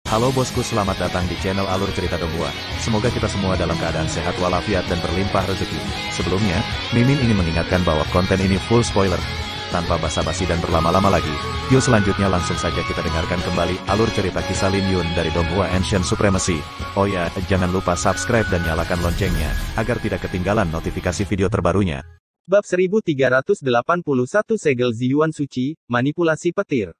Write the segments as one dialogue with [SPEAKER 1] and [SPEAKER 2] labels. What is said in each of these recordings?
[SPEAKER 1] Halo bosku, selamat datang di channel Alur Cerita Donghua. Semoga kita semua dalam keadaan sehat walafiat dan berlimpah rezeki. Sebelumnya, Mimin ingin mengingatkan bahwa konten ini full spoiler. Tanpa basa-basi dan berlama-lama lagi, yuk selanjutnya langsung saja kita dengarkan kembali alur cerita kisah Lin Yun dari Donghua Ancient Supremacy. Oh ya, jangan lupa subscribe dan nyalakan loncengnya, agar tidak ketinggalan notifikasi video terbarunya.
[SPEAKER 2] Bab 1381 Segel Ziyuan Suci, Manipulasi Petir.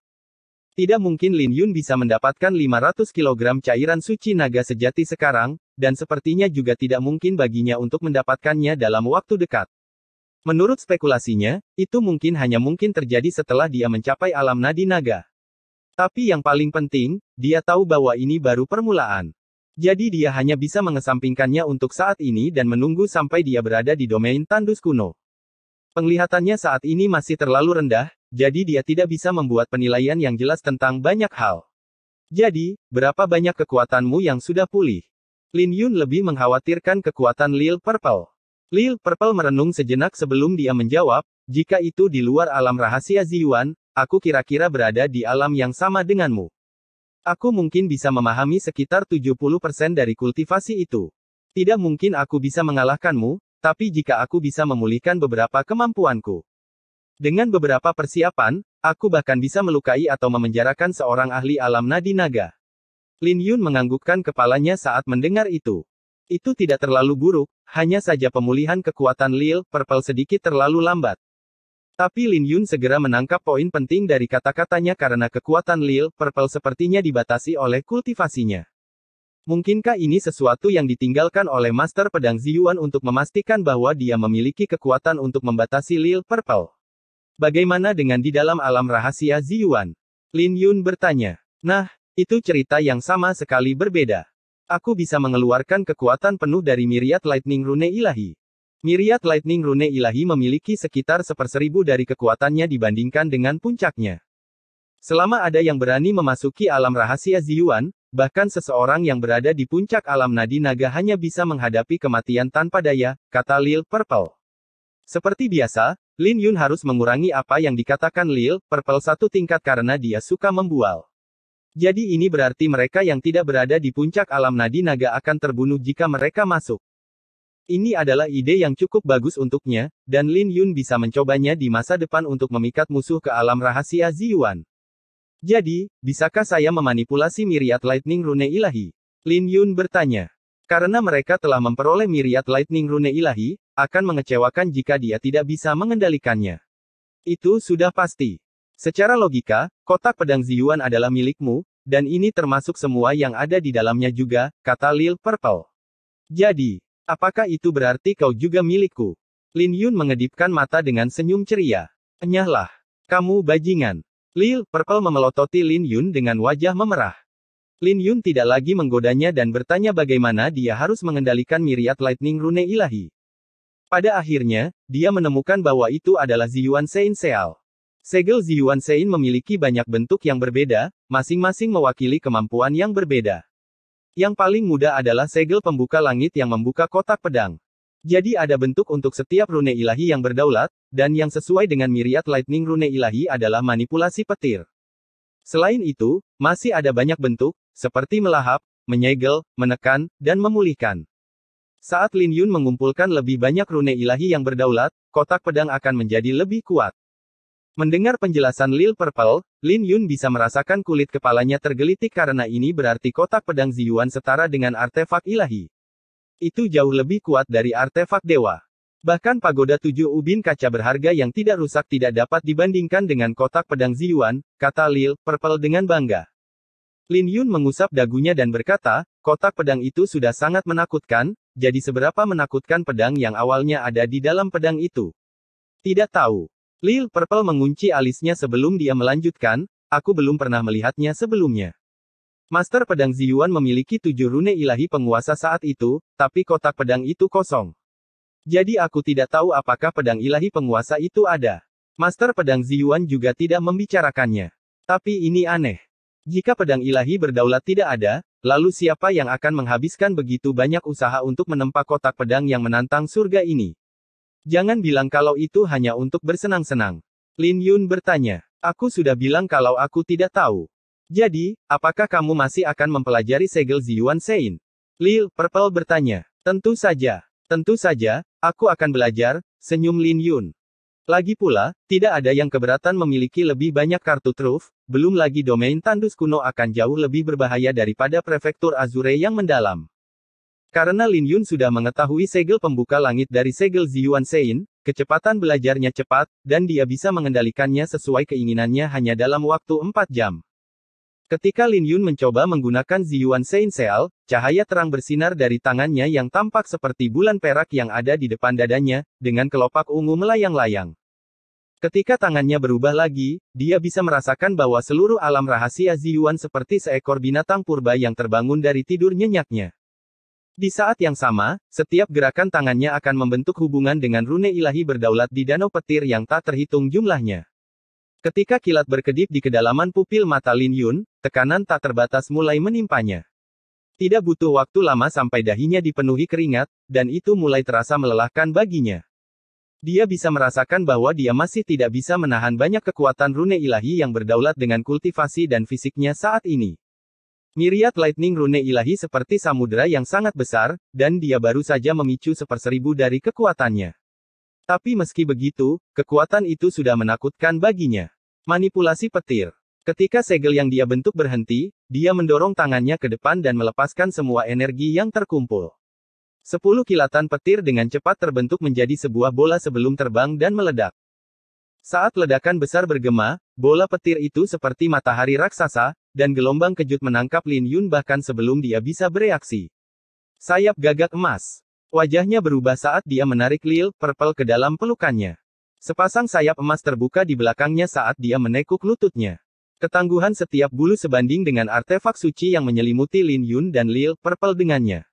[SPEAKER 2] Tidak mungkin Lin Yun bisa mendapatkan 500 kg cairan suci naga sejati sekarang, dan sepertinya juga tidak mungkin baginya untuk mendapatkannya dalam waktu dekat. Menurut spekulasinya, itu mungkin terjadi setelah dia mencapai alam nadi naga. Tapi yang paling penting, dia tahu bahwa ini baru permulaan. Jadi dia hanya bisa mengesampingkannya untuk saat ini dan menunggu sampai dia berada di domain tandus kuno. Penglihatannya saat ini masih terlalu rendah, jadi dia tidak bisa membuat penilaian yang jelas tentang banyak hal. Jadi, berapa banyak kekuatanmu yang sudah pulih? Lin Yun lebih mengkhawatirkan kekuatan Lil Purple. Lil Purple merenung sejenak sebelum dia menjawab, jika itu di luar alam rahasia Ziyuan, aku kira-kira berada di alam yang sama denganmu. Aku mungkin bisa memahami sekitar 70% dari kultivasi itu. Tidak mungkin aku bisa mengalahkanmu, tapi jika aku bisa memulihkan beberapa kemampuanku. Dengan beberapa persiapan, aku bahkan bisa melukai atau memenjarakan seorang ahli alam nadi naga. Lin Yun menganggukkan kepalanya saat mendengar itu. Itu tidak terlalu buruk, hanya saja pemulihan kekuatan Lil Purple sedikit terlalu lambat. Tapi Lin Yun segera menangkap poin penting dari kata-katanya karena kekuatan Lil Purple sepertinya dibatasi oleh kultivasinya. Mungkinkah ini sesuatu yang ditinggalkan oleh Master Pedang Ziyuan untuk memastikan bahwa dia memiliki kekuatan untuk membatasi Lil Purple? Bagaimana dengan di dalam alam rahasia Ziyuan? Lin Yun bertanya. Nah, itu cerita yang sama sekali berbeda. Aku bisa mengeluarkan kekuatan penuh dari Myriad Lightning Rune Ilahi. Myriad Lightning Rune Ilahi memiliki sekitar 1/1000 dari kekuatannya dibandingkan dengan puncaknya. Selama ada yang berani memasuki alam rahasia Ziyuan, bahkan seseorang yang berada di puncak alam nadi naga hanya bisa menghadapi kematian tanpa daya, kata Lil Purple. Seperti biasa, Lin Yun harus mengurangi apa yang dikatakan Lil Purple satu tingkat karena dia suka membual. Jadi ini berarti mereka yang tidak berada di puncak alam nadi naga akan terbunuh jika mereka masuk. Ini adalah ide yang cukup bagus untuknya, dan Lin Yun bisa mencobanya di masa depan untuk memikat musuh ke alam rahasia Ziyuan. Jadi, bisakah saya memanipulasi Myriad Lightning Rune Ilahi? Lin Yun bertanya. Karena mereka telah memperoleh Myriad Lightning Rune Ilahi, akan mengecewakan jika dia tidak bisa mengendalikannya. Itu sudah pasti. Secara logika, kotak pedang Ziyuan adalah milikmu, dan ini termasuk semua yang ada di dalamnya juga, kata Lil Purple. Jadi, apakah itu berarti kau juga milikku? Lin Yun mengedipkan mata dengan senyum ceria. Enyahlah. Kamu bajingan. Lil Purple memelototi Lin Yun dengan wajah memerah. Lin Yun tidak lagi menggodanya dan bertanya bagaimana dia harus mengendalikan Myriad Lightning Rune Ilahi. Pada akhirnya, dia menemukan bahwa itu adalah Ziyuan Sein Seal. Segel Ziyuan Sein memiliki banyak bentuk yang berbeda, masing-masing mewakili kemampuan yang berbeda. Yang paling mudah adalah segel pembuka langit yang membuka kotak pedang. Jadi ada bentuk untuk setiap rune ilahi yang berdaulat, dan yang sesuai dengan Myriad Lightning Rune Ilahi adalah manipulasi petir. Selain itu, masih ada banyak bentuk, seperti melahap, menyegel, menekan, dan memulihkan. Saat Lin Yun mengumpulkan lebih banyak rune ilahi yang berdaulat, kotak pedang akan menjadi lebih kuat. Mendengar penjelasan Lil Purple, Lin Yun bisa merasakan kulit kepalanya tergelitik karena ini berarti kotak pedang Ziyuan setara dengan artefak ilahi. Itu jauh lebih kuat dari artefak dewa. Bahkan pagoda 7 ubin kaca berharga yang tidak rusak tidak dapat dibandingkan dengan kotak pedang Ziyuan, kata Lil Purple dengan bangga. Lin Yun mengusap dagunya dan berkata, kotak pedang itu sudah sangat menakutkan, jadi seberapa menakutkan pedang yang awalnya ada di dalam pedang itu? Tidak tahu. Lil Purple mengunci alisnya sebelum dia melanjutkan, aku belum pernah melihatnya sebelumnya. Master Pedang Ziyuan memiliki 7 rune ilahi penguasa saat itu, tapi kotak pedang itu kosong. Jadi aku tidak tahu apakah pedang ilahi penguasa itu ada. Master Pedang Ziyuan juga tidak membicarakannya. Tapi ini aneh. Jika pedang ilahi berdaulat tidak ada, lalu siapa yang akan menghabiskan begitu banyak usaha untuk menempa kotak pedang yang menantang surga ini? Jangan bilang kalau itu hanya untuk bersenang-senang. Lin Yun bertanya. Aku sudah bilang kalau aku tidak tahu. Jadi, apakah kamu masih akan mempelajari segel Ziyuan Sein? Lil Purple bertanya. Tentu saja. Tentu saja, aku akan belajar, senyum Lin Yun. Lagi pula, tidak ada yang keberatan memiliki lebih banyak kartu truf, belum lagi domain tandus kuno akan jauh lebih berbahaya daripada prefektur Azure yang mendalam. Karena Lin Yun sudah mengetahui segel pembuka langit dari segel Ziyuan Sein, kecepatan belajarnya cepat, dan dia bisa mengendalikannya sesuai keinginannya hanya dalam waktu 4 jam. Ketika Lin Yun mencoba menggunakan Ziyuan Sein Seal, cahaya terang bersinar dari tangannya yang tampak seperti bulan perak yang ada di depan dadanya, dengan kelopak ungu melayang-layang. Ketika tangannya berubah lagi, dia bisa merasakan bahwa seluruh alam rahasia Ziyuan seperti seekor binatang purba yang terbangun dari tidur nyenyaknya. Di saat yang sama, setiap gerakan tangannya akan membentuk hubungan dengan rune ilahi berdaulat di danau petir yang tak terhitung jumlahnya. Ketika kilat berkedip di kedalaman pupil mata Lin Yun, tekanan tak terbatas mulai menimpanya. Tidak butuh waktu lama sampai dahinya dipenuhi keringat, dan itu mulai terasa melelahkan baginya. Dia bisa merasakan bahwa dia masih tidak bisa menahan banyak kekuatan rune ilahi yang berdaulat dengan kultivasi dan fisiknya saat ini. Myriad Lightning rune ilahi seperti samudera yang sangat besar, dan dia baru saja memicu 1/1000 dari kekuatannya. Tapi meski begitu, kekuatan itu sudah menakutkan baginya. Manipulasi petir. Ketika segel yang dia bentuk berhenti, dia mendorong tangannya ke depan dan melepaskan semua energi yang terkumpul. 10 kilatan petir dengan cepat terbentuk menjadi sebuah bola sebelum terbang dan meledak. Saat ledakan besar bergema, bola petir itu seperti matahari raksasa, dan gelombang kejut menangkap Lin Yun bahkan sebelum dia bisa bereaksi. Sayap gagak emas. Wajahnya berubah saat dia menarik Lil Purple ke dalam pelukannya. Sepasang sayap emas terbuka di belakangnya saat dia menekuk lututnya. Ketangguhan setiap bulu sebanding dengan artefak suci yang menyelimuti Lin Yun dan Lil Purple dengannya.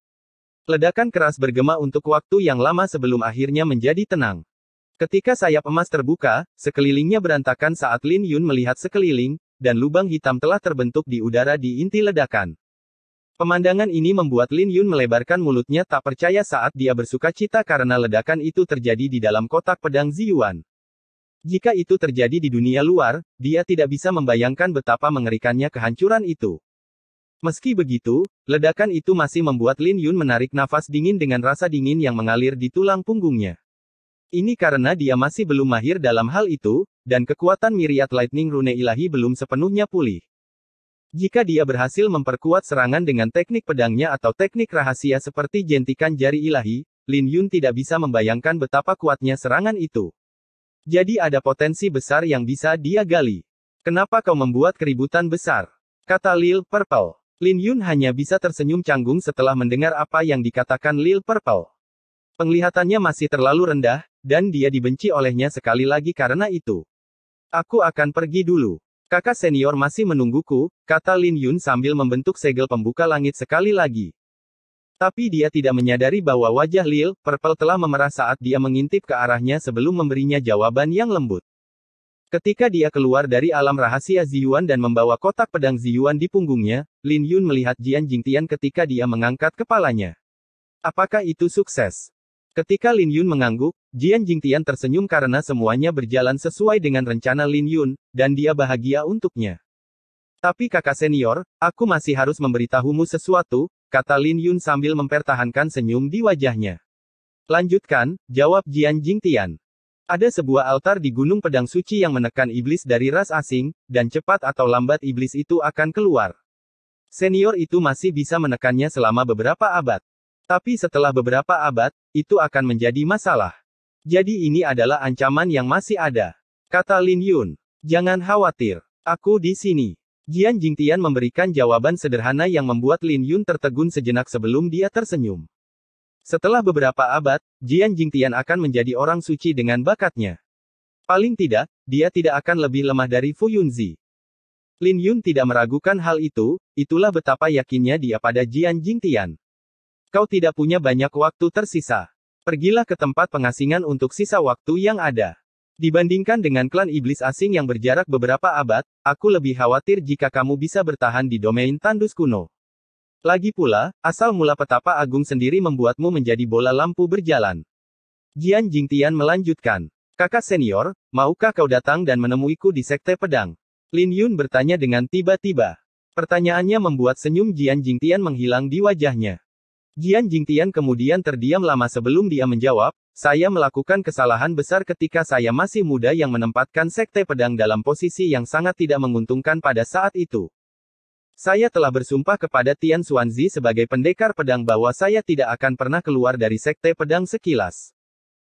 [SPEAKER 2] Ledakan keras bergema untuk waktu yang lama sebelum akhirnya menjadi tenang. Ketika sayap emas terbuka, sekelilingnya berantakan saat Lin Yun melihat sekeliling, dan lubang hitam telah terbentuk di udara di inti ledakan. Pemandangan ini membuat Lin Yun melebarkan mulutnya tak percaya saat dia bersukacita karena ledakan itu terjadi di dalam kotak pedang Ziyuan. Jika itu terjadi di dunia luar, dia tidak bisa membayangkan betapa mengerikannya kehancuran itu. Meski begitu, ledakan itu masih membuat Lin Yun menarik nafas dingin dengan rasa dingin yang mengalir di tulang punggungnya. Ini karena dia masih belum mahir dalam hal itu, dan kekuatan Myriad Lightning rune ilahi belum sepenuhnya pulih. Jika dia berhasil memperkuat serangan dengan teknik pedangnya atau teknik rahasia seperti jentikan jari ilahi, Lin Yun tidak bisa membayangkan betapa kuatnya serangan itu. Jadi ada potensi besar yang bisa dia gali. Kenapa kau membuat keributan besar? Kata Lil Purple. Lin Yun hanya bisa tersenyum canggung setelah mendengar apa yang dikatakan Lil Purple. Penglihatannya masih terlalu rendah, dan dia dibenci olehnya sekali lagi karena itu. Aku akan pergi dulu. Kakak senior masih menungguku, kata Lin Yun sambil membentuk segel pembuka langit sekali lagi. Tapi dia tidak menyadari bahwa wajah Lil Purple telah memerah saat dia mengintip ke arahnya sebelum memberinya jawaban yang lembut. Ketika dia keluar dari alam rahasia Ziyuan dan membawa kotak pedang Ziyuan di punggungnya, Lin Yun melihat Jian Jingtian ketika dia mengangkat kepalanya. Apakah itu sukses? Ketika Lin Yun mengangguk, Jian Jingtian tersenyum karena semuanya berjalan sesuai dengan rencana Lin Yun, dan dia bahagia untuknya. Tapi kakak senior, aku masih harus memberitahumu sesuatu, kata Lin Yun sambil mempertahankan senyum di wajahnya. Lanjutkan, jawab Jian Jingtian. Ada sebuah altar di Gunung Pedang Suci yang menekan iblis dari ras asing, dan cepat atau lambat iblis itu akan keluar. Senior itu masih bisa menekannya selama beberapa abad. Tapi setelah beberapa abad, itu akan menjadi masalah. Jadi ini adalah ancaman yang masih ada. Kata Lin Yun. Jangan khawatir. Aku di sini. Jian Jingtian memberikan jawaban sederhana yang membuat Lin Yun tertegun sejenak sebelum dia tersenyum. Setelah beberapa abad, Jian Jingtian akan menjadi orang suci dengan bakatnya. Paling tidak, dia tidak akan lebih lemah dari Fu Yunzi. Lin Yun tidak meragukan hal itu, itulah betapa yakinnya dia pada Jian Jingtian. Kau tidak punya banyak waktu tersisa. Pergilah ke tempat pengasingan untuk sisa waktu yang ada. Dibandingkan dengan klan iblis asing yang berjarak beberapa abad, aku lebih khawatir jika kamu bisa bertahan di domain tandus kuno. Lagi pula, asal mula petapa agung sendiri membuatmu menjadi bola lampu berjalan. Jian Jingtian melanjutkan. Kakak senior, maukah kau datang dan menemuiku di sekte pedang? Lin Yun bertanya dengan tiba-tiba. Pertanyaannya membuat senyum Jian Jingtian menghilang di wajahnya. Jian Jingtian kemudian terdiam lama sebelum dia menjawab, saya melakukan kesalahan besar ketika saya masih muda yang menempatkan Sekte Pedang dalam posisi yang sangat tidak menguntungkan pada saat itu. Saya telah bersumpah kepada Tian Xuanzi sebagai pendekar pedang bahwa saya tidak akan pernah keluar dari Sekte Pedang sekilas.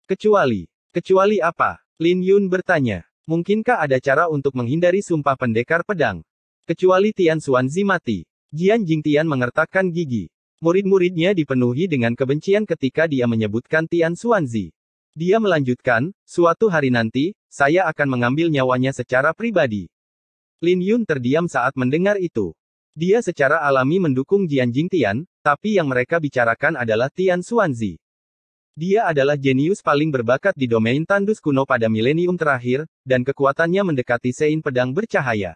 [SPEAKER 2] Kecuali apa? Lin Yun bertanya. Mungkinkah ada cara untuk menghindari sumpah pendekar pedang? Kecuali Tian Xuanzi mati. Jian Jingtian mengertakkan gigi. Murid-muridnya dipenuhi dengan kebencian ketika dia menyebutkan Tian Xuanzi. Dia melanjutkan, suatu hari nanti, saya akan mengambil nyawanya secara pribadi. Lin Yun terdiam saat mendengar itu. Dia secara alami mendukung Jian Jingtian, tapi yang mereka bicarakan adalah Tian Xuanzi. Dia adalah jenius paling berbakat di domain tandus kuno pada milenium terakhir, dan kekuatannya mendekati Sein Pedang Bercahaya.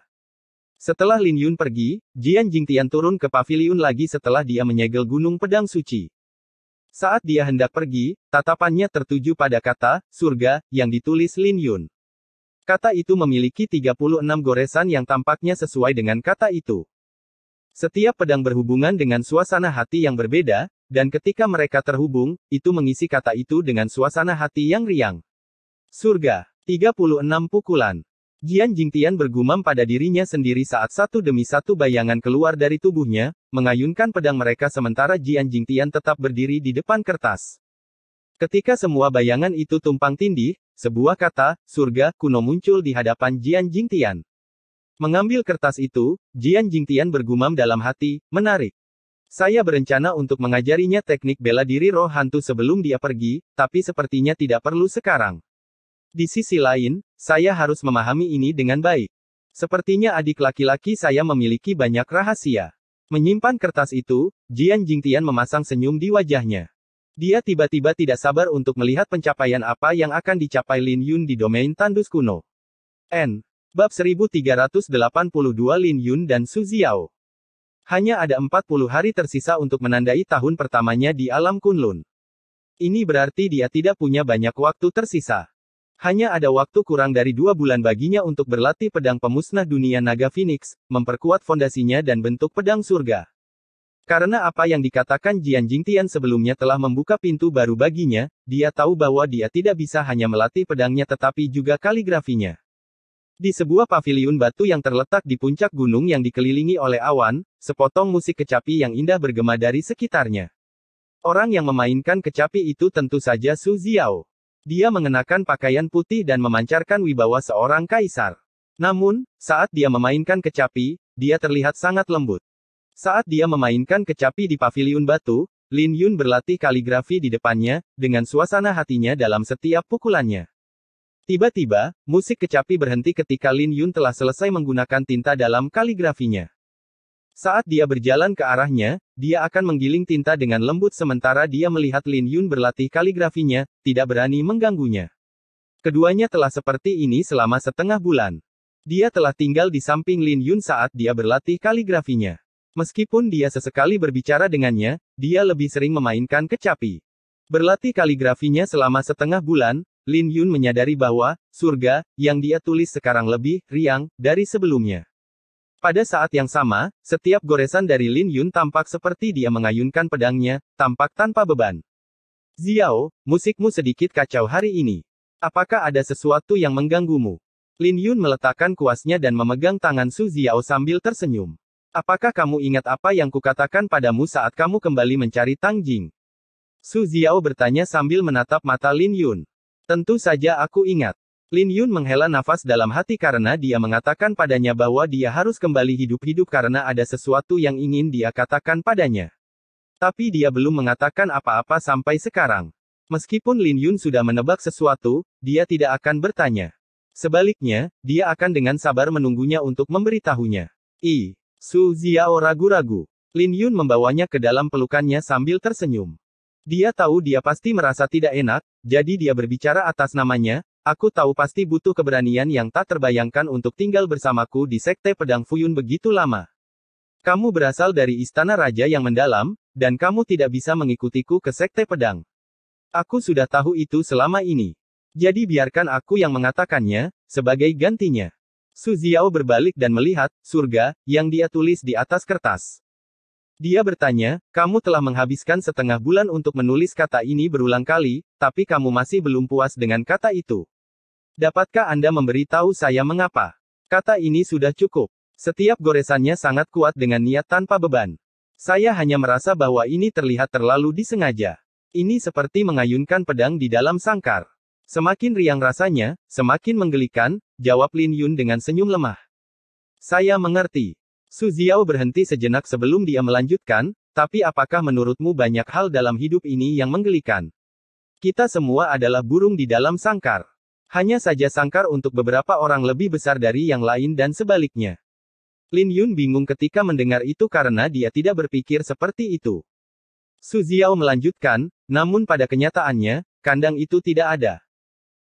[SPEAKER 2] Setelah Lin Yun pergi, Jian Jingtian turun ke paviliun lagi setelah dia menyegel Gunung Pedang Suci. Saat dia hendak pergi, tatapannya tertuju pada kata, surga, yang ditulis Lin Yun. Kata itu memiliki 36 goresan yang tampaknya sesuai dengan kata itu. Setiap pedang berhubungan dengan suasana hati yang berbeda, dan ketika mereka terhubung, itu mengisi kata itu dengan suasana hati yang riang. Surga. 36 pukulan. Jian Jingtian bergumam pada dirinya sendiri saat satu demi satu bayangan keluar dari tubuhnya, mengayunkan pedang mereka sementara Jian Jingtian tetap berdiri di depan kertas. Ketika semua bayangan itu tumpang tindih, sebuah kata, surga, kuno muncul di hadapan Jian Jingtian. Mengambil kertas itu, Jian Jingtian bergumam dalam hati, menarik. Saya berencana untuk mengajarinya teknik bela diri roh hantu sebelum dia pergi, tapi sepertinya tidak perlu sekarang. Di sisi lain, saya harus memahami ini dengan baik. Sepertinya adik laki-laki saya memiliki banyak rahasia. Menyimpan kertas itu, Jian Jingtian memasang senyum di wajahnya. Dia tiba-tiba tidak sabar untuk melihat pencapaian apa yang akan dicapai Lin Yun di domain tandus kuno. Bab 1382 Lin Yun dan Su Xiao. Hanya ada 40 hari tersisa untuk menandai tahun pertamanya di alam Kunlun. Ini berarti dia tidak punya banyak waktu tersisa. Hanya ada waktu kurang dari 2 bulan baginya untuk berlatih pedang pemusnah dunia naga Phoenix, memperkuat fondasinya dan bentuk pedang surga. Karena apa yang dikatakan Jian Jingtian sebelumnya telah membuka pintu baru baginya, dia tahu bahwa dia tidak bisa hanya melatih pedangnya tetapi juga kaligrafinya. Di sebuah paviliun batu yang terletak di puncak gunung yang dikelilingi oleh awan, sepotong musik kecapi yang indah bergema dari sekitarnya. Orang yang memainkan kecapi itu tentu saja Su Xiao. Dia mengenakan pakaian putih dan memancarkan wibawa seorang kaisar. Namun, saat dia memainkan kecapi, dia terlihat sangat lembut. Saat dia memainkan kecapi di paviliun batu, Lin Yun berlatih kaligrafi di depannya, dengan suasana hatinya dalam setiap pukulannya. Tiba-tiba, musik kecapi berhenti ketika Lin Yun telah selesai menggunakan tinta dalam kaligrafinya. Saat dia berjalan ke arahnya, dia akan menggiling tinta dengan lembut sementara dia melihat Lin Yun berlatih kaligrafinya, tidak berani mengganggunya. Keduanya telah seperti ini selama setengah bulan. Dia telah tinggal di samping Lin Yun saat dia berlatih kaligrafinya. Meskipun dia sesekali berbicara dengannya, dia lebih sering memainkan kecapi. Berlatih kaligrafinya selama setengah bulan, Lin Yun menyadari bahwa, surga, yang dia tulis sekarang lebih riang dari sebelumnya. Pada saat yang sama, setiap goresan dari Lin Yun tampak seperti dia mengayunkan pedangnya, tampak tanpa beban. Xiao, musikmu sedikit kacau hari ini. Apakah ada sesuatu yang mengganggumu? Lin Yun meletakkan kuasnya dan memegang tangan Su Xiao sambil tersenyum. Apakah kamu ingat apa yang kukatakan padamu saat kamu kembali mencari Tang Jing? Su Xiao bertanya sambil menatap mata Lin Yun. Tentu saja aku ingat. Lin Yun menghela nafas dalam hati karena dia mengatakan padanya bahwa dia harus kembali hidup-hidup karena ada sesuatu yang ingin dia katakan padanya. Tapi dia belum mengatakan apa-apa sampai sekarang. Meskipun Lin Yun sudah menebak sesuatu, dia tidak akan bertanya. Sebaliknya, dia akan dengan sabar menunggunya untuk memberitahunya. Su Xiao ragu-ragu. Lin Yun membawanya ke dalam pelukannya sambil tersenyum. Dia tahu dia pasti merasa tidak enak, jadi dia berbicara atas namanya, aku tahu pasti butuh keberanian yang tak terbayangkan untuk tinggal bersamaku di Sekte Pedang Fuyun begitu lama. Kamu berasal dari istana raja yang mendalam, dan kamu tidak bisa mengikutiku ke Sekte Pedang. Aku sudah tahu itu selama ini. Jadi biarkan aku yang mengatakannya, sebagai gantinya. Su Ziao berbalik dan melihat surga yang dia tulis di atas kertas. Dia bertanya, kamu telah menghabiskan setengah bulan untuk menulis kata ini berulang kali, tapi kamu masih belum puas dengan kata itu. Dapatkah Anda memberitahu saya mengapa? Kata ini sudah cukup. Setiap goresannya sangat kuat dengan niat tanpa beban. Saya hanya merasa bahwa ini terlihat terlalu disengaja. Ini seperti mengayunkan pedang di dalam sangkar. Semakin riang rasanya, semakin menggelikan, jawab Lin Yun dengan senyum lemah. Saya mengerti. Su Ziao berhenti sejenak sebelum dia melanjutkan, tapi apakah menurutmu banyak hal dalam hidup ini yang menggelikan? Kita semua adalah burung di dalam sangkar. Hanya saja sangkar untuk beberapa orang lebih besar dari yang lain dan sebaliknya. Lin Yun bingung ketika mendengar itu karena dia tidak berpikir seperti itu. Su Ziao melanjutkan, namun pada kenyataannya, kandang itu tidak ada.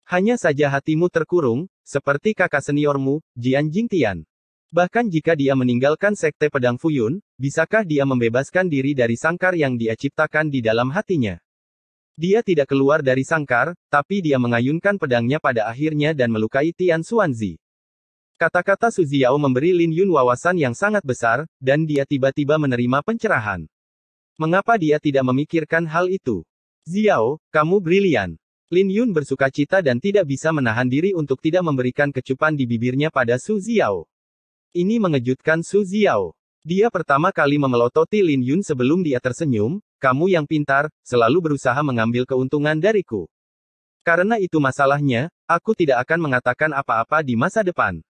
[SPEAKER 2] Hanya saja hatimu terkurung, seperti kakak seniormu, Jian Jingtian. Bahkan jika dia meninggalkan sekte pedang Fuyun, bisakah dia membebaskan diri dari sangkar yang dia ciptakan di dalam hatinya? Dia tidak keluar dari sangkar, tapi dia mengayunkan pedangnya pada akhirnya dan melukai Tian Xuanzi. Kata-kata Su Ziao memberi Lin Yun wawasan yang sangat besar, dan dia tiba-tiba menerima pencerahan. Mengapa dia tidak memikirkan hal itu? Ziao, kamu brilian. Lin Yun bersukacita dan tidak bisa menahan diri untuk tidak memberikan kecupan di bibirnya pada Su Ziao. Ini mengejutkan Su Ziao. Dia pertama kali memelototi Lin Yun sebelum dia tersenyum, kamu yang pintar, selalu berusaha mengambil keuntungan dariku. Karena itu masalahnya, aku tidak akan mengatakan apa-apa di masa depan.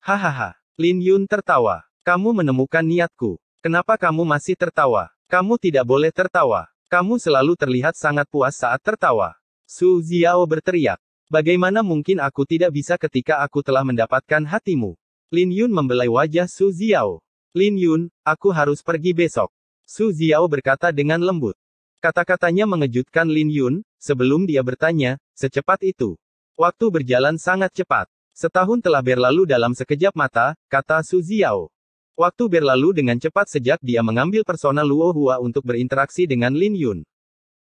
[SPEAKER 2] Hahaha. Lin Yun tertawa. Kamu menemukan niatku. Kenapa kamu masih tertawa? Kamu tidak boleh tertawa. Kamu selalu terlihat sangat puas saat tertawa. Su Ziao berteriak. Bagaimana mungkin aku tidak bisa ketika aku telah mendapatkan hatimu? Lin Yun membelai wajah Su Ziao. Lin Yun, aku harus pergi besok. Su Ziao berkata dengan lembut. Kata-katanya mengejutkan Lin Yun, sebelum dia bertanya, secepat itu. Waktu berjalan sangat cepat. Setahun telah berlalu dalam sekejap mata, kata Su Ziao. Waktu berlalu dengan cepat sejak dia mengambil persona Luo Hua untuk berinteraksi dengan Lin Yun.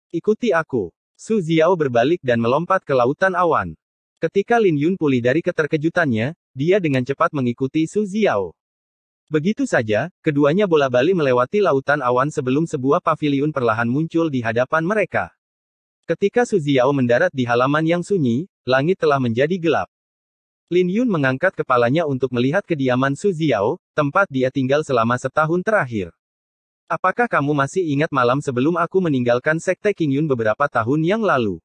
[SPEAKER 2] Ikuti aku. Su Ziao berbalik dan melompat ke lautan awan. Ketika Lin Yun pulih dari keterkejutannya, dia dengan cepat mengikuti Su Ziao. Begitu saja, keduanya bola-balik melewati lautan awan sebelum sebuah paviliun perlahan muncul di hadapan mereka. Ketika Su Ziao mendarat di halaman yang sunyi, langit telah menjadi gelap. Lin Yun mengangkat kepalanya untuk melihat kediaman Su Ziao, tempat dia tinggal selama setahun terakhir. Apakah kamu masih ingat malam sebelum aku meninggalkan Sekte Qingyun beberapa tahun yang lalu?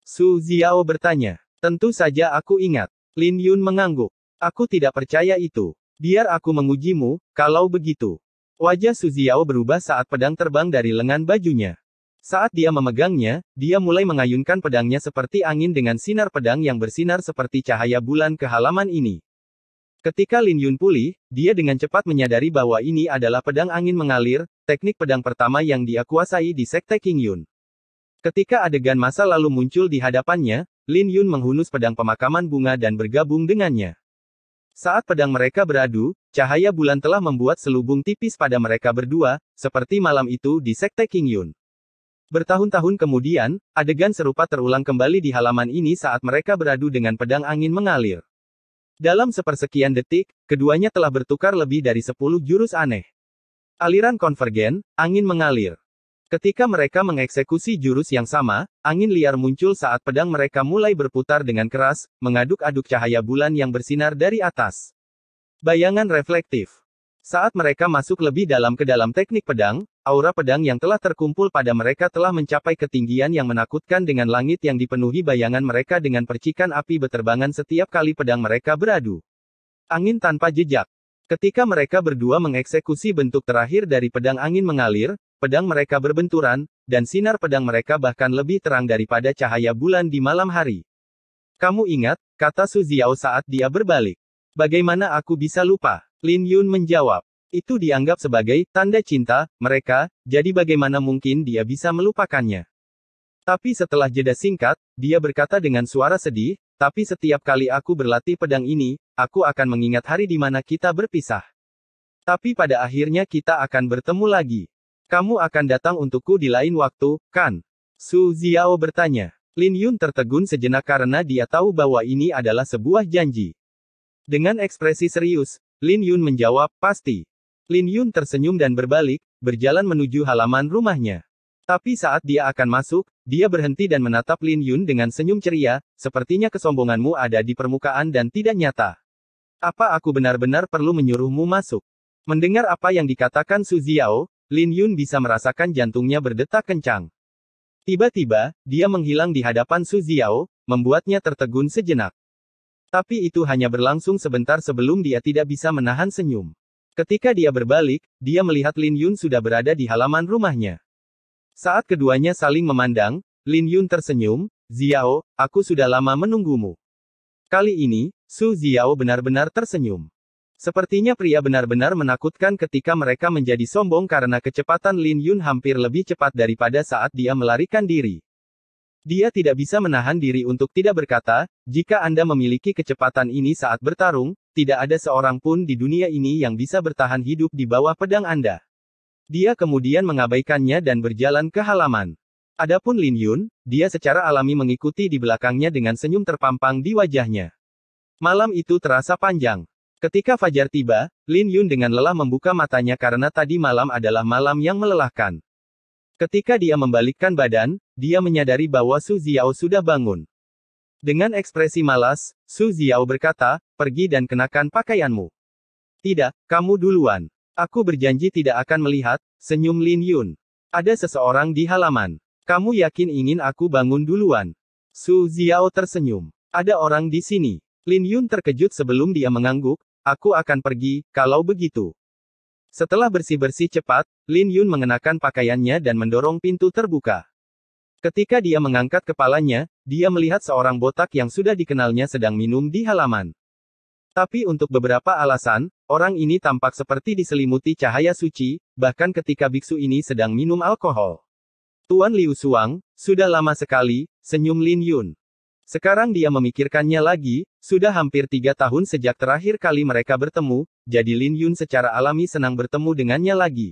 [SPEAKER 2] Su Ziao bertanya. Tentu saja aku ingat. Lin Yun mengangguk. Aku tidak percaya itu. Biar aku mengujimu, kalau begitu. Wajah Su Ziao berubah saat pedang terbang dari lengan bajunya. Saat dia memegangnya, dia mulai mengayunkan pedangnya seperti angin dengan sinar pedang yang bersinar seperti cahaya bulan ke halaman ini. Ketika Lin Yun pulih, dia dengan cepat menyadari bahwa ini adalah pedang angin mengalir, teknik pedang pertama yang dia kuasai di Sekte Qingyun. Ketika adegan masa lalu muncul di hadapannya, Lin Yun menghunus pedang pemakaman bunga dan bergabung dengannya. Saat pedang mereka beradu, cahaya bulan telah membuat selubung tipis pada mereka berdua, seperti malam itu di Sekte Qingyun. Bertahun-tahun kemudian, adegan serupa terulang kembali di halaman ini saat mereka beradu dengan pedang angin mengalir. Dalam sepersekian detik, keduanya telah bertukar lebih dari 10 jurus aneh. Aliran konvergen, angin mengalir. Ketika mereka mengeksekusi jurus yang sama, angin liar muncul saat pedang mereka mulai berputar dengan keras, mengaduk-aduk cahaya bulan yang bersinar dari atas. Bayangan reflektif. Saat mereka masuk lebih dalam ke dalam teknik pedang, aura pedang yang telah terkumpul pada mereka telah mencapai ketinggian yang menakutkan dengan langit yang dipenuhi bayangan mereka dengan percikan api beterbangan setiap kali pedang mereka beradu. Angin tanpa jejak. Ketika mereka berdua mengeksekusi bentuk terakhir dari pedang angin mengalir, pedang mereka berbenturan, dan sinar pedang mereka bahkan lebih terang daripada cahaya bulan di malam hari. Kamu ingat, kata Su Ziao saat dia berbalik. Bagaimana aku bisa lupa? Lin Yun menjawab. Itu dianggap sebagai tanda cinta mereka, jadi bagaimana mungkin dia bisa melupakannya? Tapi setelah jeda singkat, dia berkata dengan suara sedih, tapi setiap kali aku berlatih pedang ini, aku akan mengingat hari di mana kita berpisah. Tapi pada akhirnya kita akan bertemu lagi. Kamu akan datang untukku di lain waktu, kan? Su Ziao bertanya. Lin Yun tertegun sejenak karena dia tahu bahwa ini adalah sebuah janji. Dengan ekspresi serius, Lin Yun menjawab, pasti. Lin Yun tersenyum dan berbalik, berjalan menuju halaman rumahnya. Tapi saat dia akan masuk, dia berhenti dan menatap Lin Yun dengan senyum ceria, sepertinya kesombonganmu ada di permukaan dan tidak nyata. Apa aku benar-benar perlu menyuruhmu masuk? Mendengar apa yang dikatakan Su Xiao, Lin Yun bisa merasakan jantungnya berdetak kencang. Tiba-tiba, dia menghilang di hadapan Su Xiao, membuatnya tertegun sejenak. Tapi itu hanya berlangsung sebentar sebelum dia tidak bisa menahan senyum. Ketika dia berbalik, dia melihat Lin Yun sudah berada di halaman rumahnya. Saat keduanya saling memandang, Lin Yun tersenyum, Xiao, aku sudah lama menunggumu. Kali ini, Su Xiao benar-benar tersenyum. Sepertinya pria benar-benar menakutkan ketika mereka menjadi sombong karena kecepatan Lin Yun hampir lebih cepat daripada saat dia melarikan diri. Dia tidak bisa menahan diri untuk tidak berkata, jika Anda memiliki kecepatan ini saat bertarung, tidak ada seorang pun di dunia ini yang bisa bertahan hidup di bawah pedang Anda. Dia kemudian mengabaikannya dan berjalan ke halaman. Adapun Lin Yun, dia secara alami mengikuti di belakangnya dengan senyum terpampang di wajahnya. Malam itu terasa panjang. Ketika fajar tiba, Lin Yun dengan lelah membuka matanya karena tadi malam adalah malam yang melelahkan. Ketika dia membalikkan badan, dia menyadari bahwa Su Xiao sudah bangun. Dengan ekspresi malas, Su Xiao berkata, pergi dan kenakan pakaianmu. Tidak, kamu duluan. Aku berjanji tidak akan melihat, senyum Lin Yun. Ada seseorang di halaman. Kamu yakin ingin aku bangun duluan? Su Xiao tersenyum. Ada orang di sini. Lin Yun terkejut sebelum dia mengangguk, aku akan pergi, kalau begitu. Setelah bersih-bersih cepat, Lin Yun mengenakan pakaiannya dan mendorong pintu terbuka. Ketika dia mengangkat kepalanya, dia melihat seorang botak yang sudah dikenalnya sedang minum di halaman. Tapi untuk beberapa alasan, orang ini tampak seperti diselimuti cahaya suci, bahkan ketika biksu ini sedang minum alkohol. Tuan Liu Suang, sudah lama sekali, senyum Lin Yun. Sekarang dia memikirkannya lagi, sudah hampir 3 tahun sejak terakhir kali mereka bertemu, jadi Lin Yun secara alami senang bertemu dengannya lagi.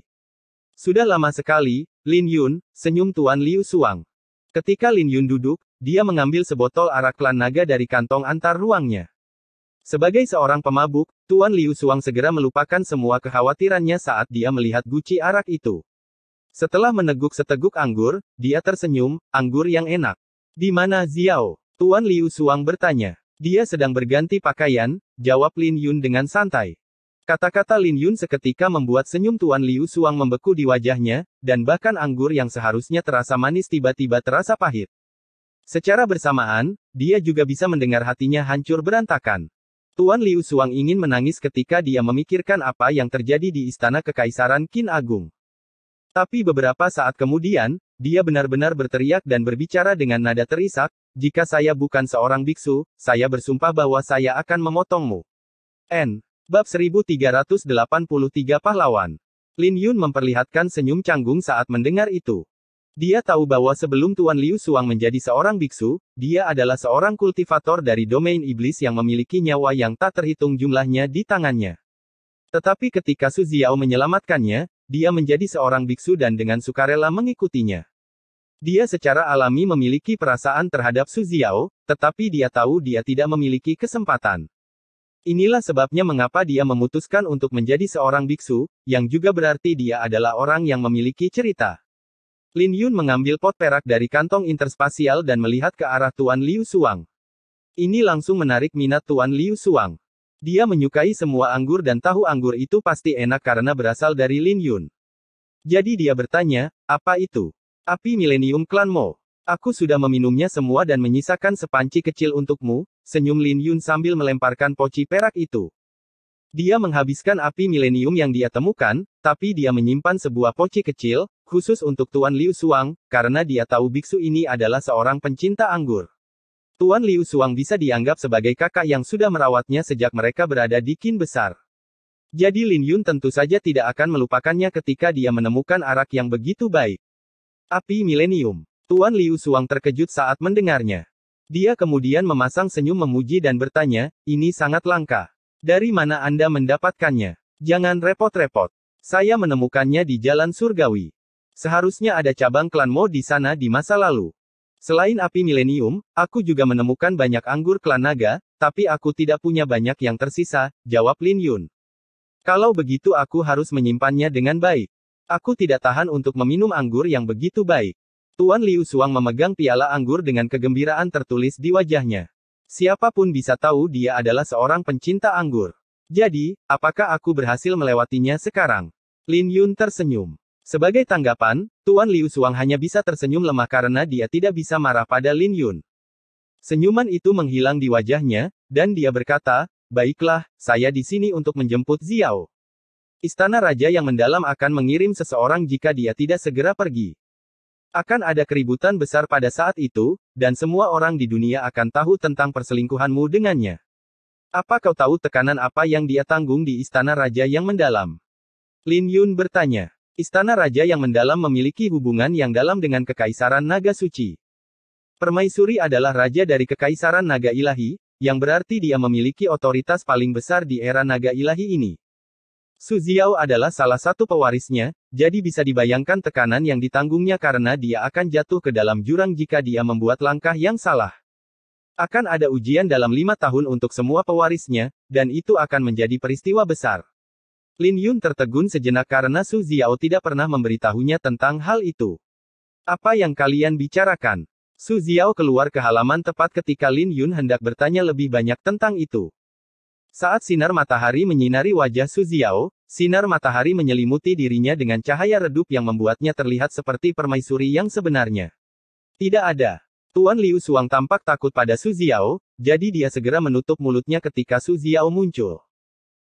[SPEAKER 2] Sudah lama sekali, Lin Yun, senyum Tuan Liu Suang. Ketika Lin Yun duduk, dia mengambil sebotol arak klan naga dari kantong antar ruangnya. Sebagai seorang pemabuk, Tuan Liu Suang segera melupakan semua kekhawatirannya saat dia melihat guci arak itu. Setelah meneguk seteguk anggur, dia tersenyum, anggur yang enak. Di mana Xiao? Tuan Liu Suang bertanya. Dia sedang berganti pakaian, jawab Lin Yun dengan santai. Kata-kata Lin Yun seketika membuat senyum Tuan Liu Suang membeku di wajahnya, dan bahkan anggur yang seharusnya terasa manis tiba-tiba terasa pahit. Secara bersamaan, dia juga bisa mendengar hatinya hancur berantakan. Tuan Liu Suang ingin menangis ketika dia memikirkan apa yang terjadi di Istana Kekaisaran Qin Agung. Tapi beberapa saat kemudian, dia benar-benar berteriak dan berbicara dengan nada terisak, jika saya bukan seorang biksu, saya bersumpah bahwa saya akan memotongmu. N. Bab 1383 Pahlawan. Lin Yun memperlihatkan senyum canggung saat mendengar itu. Dia tahu bahwa sebelum Tuan Liu Suang menjadi seorang biksu, dia adalah seorang kultivator dari domain iblis yang memiliki nyawa yang tak terhitung jumlahnya di tangannya. Tetapi ketika Su Xiao menyelamatkannya, dia menjadi seorang biksu dan dengan sukarela mengikutinya. Dia secara alami memiliki perasaan terhadap Su Xiao, tetapi dia tahu dia tidak memiliki kesempatan. Inilah sebabnya mengapa dia memutuskan untuk menjadi seorang biksu, yang juga berarti dia adalah orang yang memiliki cerita. Lin Yun mengambil pot perak dari kantong interspasial dan melihat ke arah Tuan Liu Suang. Ini langsung menarik minat Tuan Liu Suang. Dia menyukai semua anggur dan tahu anggur itu pasti enak karena berasal dari Lin Yun. Jadi dia bertanya, apa itu? Api Milenium Klan Mo. Aku sudah meminumnya semua dan menyisakan sepanci kecil untukmu, senyum Lin Yun sambil melemparkan poci perak itu. Dia menghabiskan api milenium yang dia temukan, tapi dia menyimpan sebuah poci kecil, khusus untuk Tuan Liu Suang, karena dia tahu biksu ini adalah seorang pencinta anggur. Tuan Liu Suang bisa dianggap sebagai kakak yang sudah merawatnya sejak mereka berada di Qin Besar. Jadi Lin Yun tentu saja tidak akan melupakannya ketika dia menemukan arak yang begitu baik. Api milenium. Tuan Liu Suang terkejut saat mendengarnya. Dia kemudian memasang senyum memuji dan bertanya, ini sangat langka. Dari mana Anda mendapatkannya? Jangan repot-repot. Saya menemukannya di Jalan Surgawi. Seharusnya ada cabang klan Mo di sana di masa lalu. Selain api milenium, aku juga menemukan banyak anggur klan naga, tapi aku tidak punya banyak yang tersisa, jawab Lin Yun. Kalau begitu aku harus menyimpannya dengan baik. Aku tidak tahan untuk meminum anggur yang begitu baik. Tuan Liu Suang memegang piala anggur dengan kegembiraan tertulis di wajahnya. Siapapun bisa tahu dia adalah seorang pencinta anggur. Jadi, apakah aku berhasil melewatinya sekarang? Lin Yun tersenyum. Sebagai tanggapan, Tuan Liu Suang hanya bisa tersenyum lemah karena dia tidak bisa marah pada Lin Yun. Senyuman itu menghilang di wajahnya, dan dia berkata, baiklah, saya di sini untuk menjemput Xiao. Istana Raja yang mendalam akan mengirim seseorang jika dia tidak segera pergi. Akan ada keributan besar pada saat itu, dan semua orang di dunia akan tahu tentang perselingkuhanmu dengannya. Apa kau tahu tekanan apa yang dia tanggung di Istana Raja yang mendalam? Lin Yun bertanya. Istana Raja yang mendalam memiliki hubungan yang dalam dengan Kekaisaran Naga Suci. Permaisuri adalah raja dari Kekaisaran Naga Ilahi, yang berarti dia memiliki otoritas paling besar di era Naga Ilahi ini. Su Xiao adalah salah satu pewarisnya, jadi bisa dibayangkan tekanan yang ditanggungnya karena dia akan jatuh ke dalam jurang jika dia membuat langkah yang salah. Akan ada ujian dalam 5 tahun untuk semua pewarisnya, dan itu akan menjadi peristiwa besar. Lin Yun tertegun sejenak karena Su Xiao tidak pernah memberitahunya tentang hal itu. Apa yang kalian bicarakan? Su Xiao keluar ke halaman tepat ketika Lin Yun hendak bertanya lebih banyak tentang itu. Saat sinar matahari menyinari wajah Su Xiao, sinar matahari menyelimuti dirinya dengan cahaya redup yang membuatnya terlihat seperti permaisuri yang sebenarnya. Tidak ada. Tuan Liu Suang tampak takut pada Su Xiao, jadi dia segera menutup mulutnya ketika Su Xiao muncul.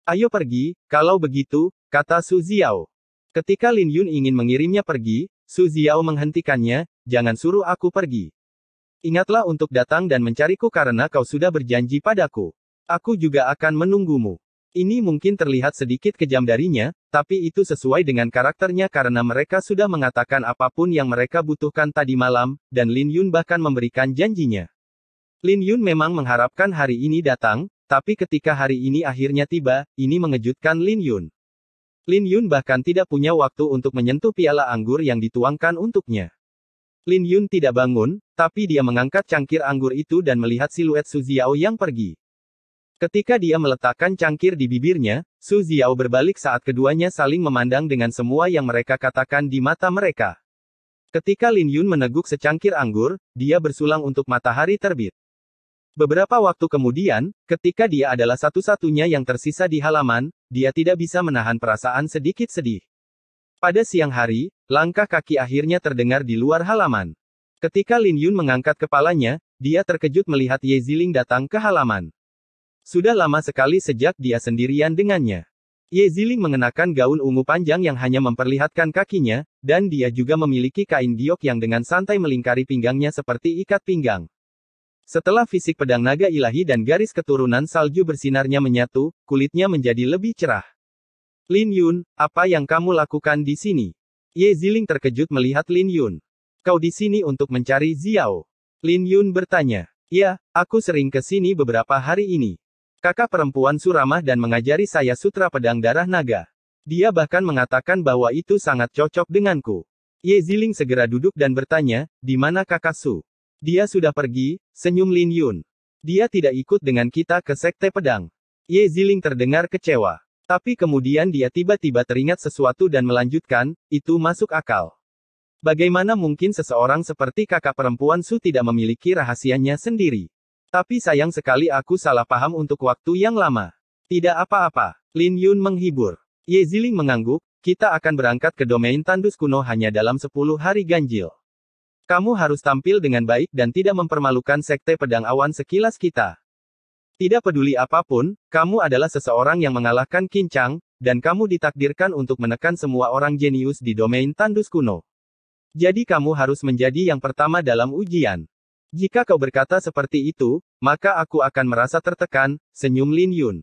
[SPEAKER 2] Ayo pergi, kalau begitu, kata Su Xiao. Ketika Lin Yun ingin mengirimnya pergi, Su Xiao menghentikannya, jangan suruh aku pergi. Ingatlah untuk datang dan mencariku karena kau sudah berjanji padaku. Aku juga akan menunggumu. Ini mungkin terlihat sedikit kejam darinya, tapi itu sesuai dengan karakternya karena mereka sudah mengatakan apapun yang mereka butuhkan tadi malam, dan Lin Yun bahkan memberikan janjinya. Lin Yun memang mengharapkan hari ini datang, tapi ketika hari ini akhirnya tiba, ini mengejutkan Lin Yun. Lin Yun bahkan tidak punya waktu untuk menyentuh piala anggur yang dituangkan untuknya. Lin Yun tidak bangun, tapi dia mengangkat cangkir anggur itu dan melihat siluet Su Xiao yang pergi. Ketika dia meletakkan cangkir di bibirnya, Su Xiao berbalik saat keduanya saling memandang dengan semua yang mereka katakan di mata mereka. Ketika Lin Yun meneguk secangkir anggur, dia bersulang untuk matahari terbit. Beberapa waktu kemudian, ketika dia adalah satu-satunya yang tersisa di halaman, dia tidak bisa menahan perasaan sedikit sedih. Pada siang hari, langkah kaki akhirnya terdengar di luar halaman. Ketika Lin Yun mengangkat kepalanya, dia terkejut melihat Ye Ziling datang ke halaman. Sudah lama sekali sejak dia sendirian dengannya. Ye Ziling mengenakan gaun ungu panjang yang hanya memperlihatkan kakinya, dan dia juga memiliki kain giok yang dengan santai melingkari pinggangnya seperti ikat pinggang. Setelah fisik pedang naga ilahi dan garis keturunan salju bersinarnya menyatu, kulitnya menjadi lebih cerah. Lin Yun, apa yang kamu lakukan di sini? Ye Ziling terkejut melihat Lin Yun. Kau di sini untuk mencari Xiao? Lin Yun bertanya. Ya, aku sering ke sini beberapa hari ini. Kakak perempuan Su ramah dan mengajari saya sutra pedang darah naga. Dia bahkan mengatakan bahwa itu sangat cocok denganku. Ye Ziling segera duduk dan bertanya, di mana kakak Su? Dia sudah pergi, senyum Lin Yun. Dia tidak ikut dengan kita ke sekte pedang. Ye Ziling terdengar kecewa. Tapi kemudian dia tiba-tiba teringat sesuatu dan melanjutkan, itu masuk akal. Bagaimana mungkin seseorang seperti kakak perempuan Su tidak memiliki rahasianya sendiri? Tapi sayang sekali aku salah paham untuk waktu yang lama. Tidak apa-apa. Lin Yun menghibur. Ye Ziling mengangguk, kita akan berangkat ke domain tandus kuno hanya dalam 10 hari ganjil. Kamu harus tampil dengan baik dan tidak mempermalukan sekte pedang awan sekilas kita. Tidak peduli apapun, kamu adalah seseorang yang mengalahkan Qin Chang, dan kamu ditakdirkan untuk menekan semua orang jenius di domain tandus kuno. Jadi kamu harus menjadi yang pertama dalam ujian. Jika kau berkata seperti itu, maka aku akan merasa tertekan, senyum Lin Yun.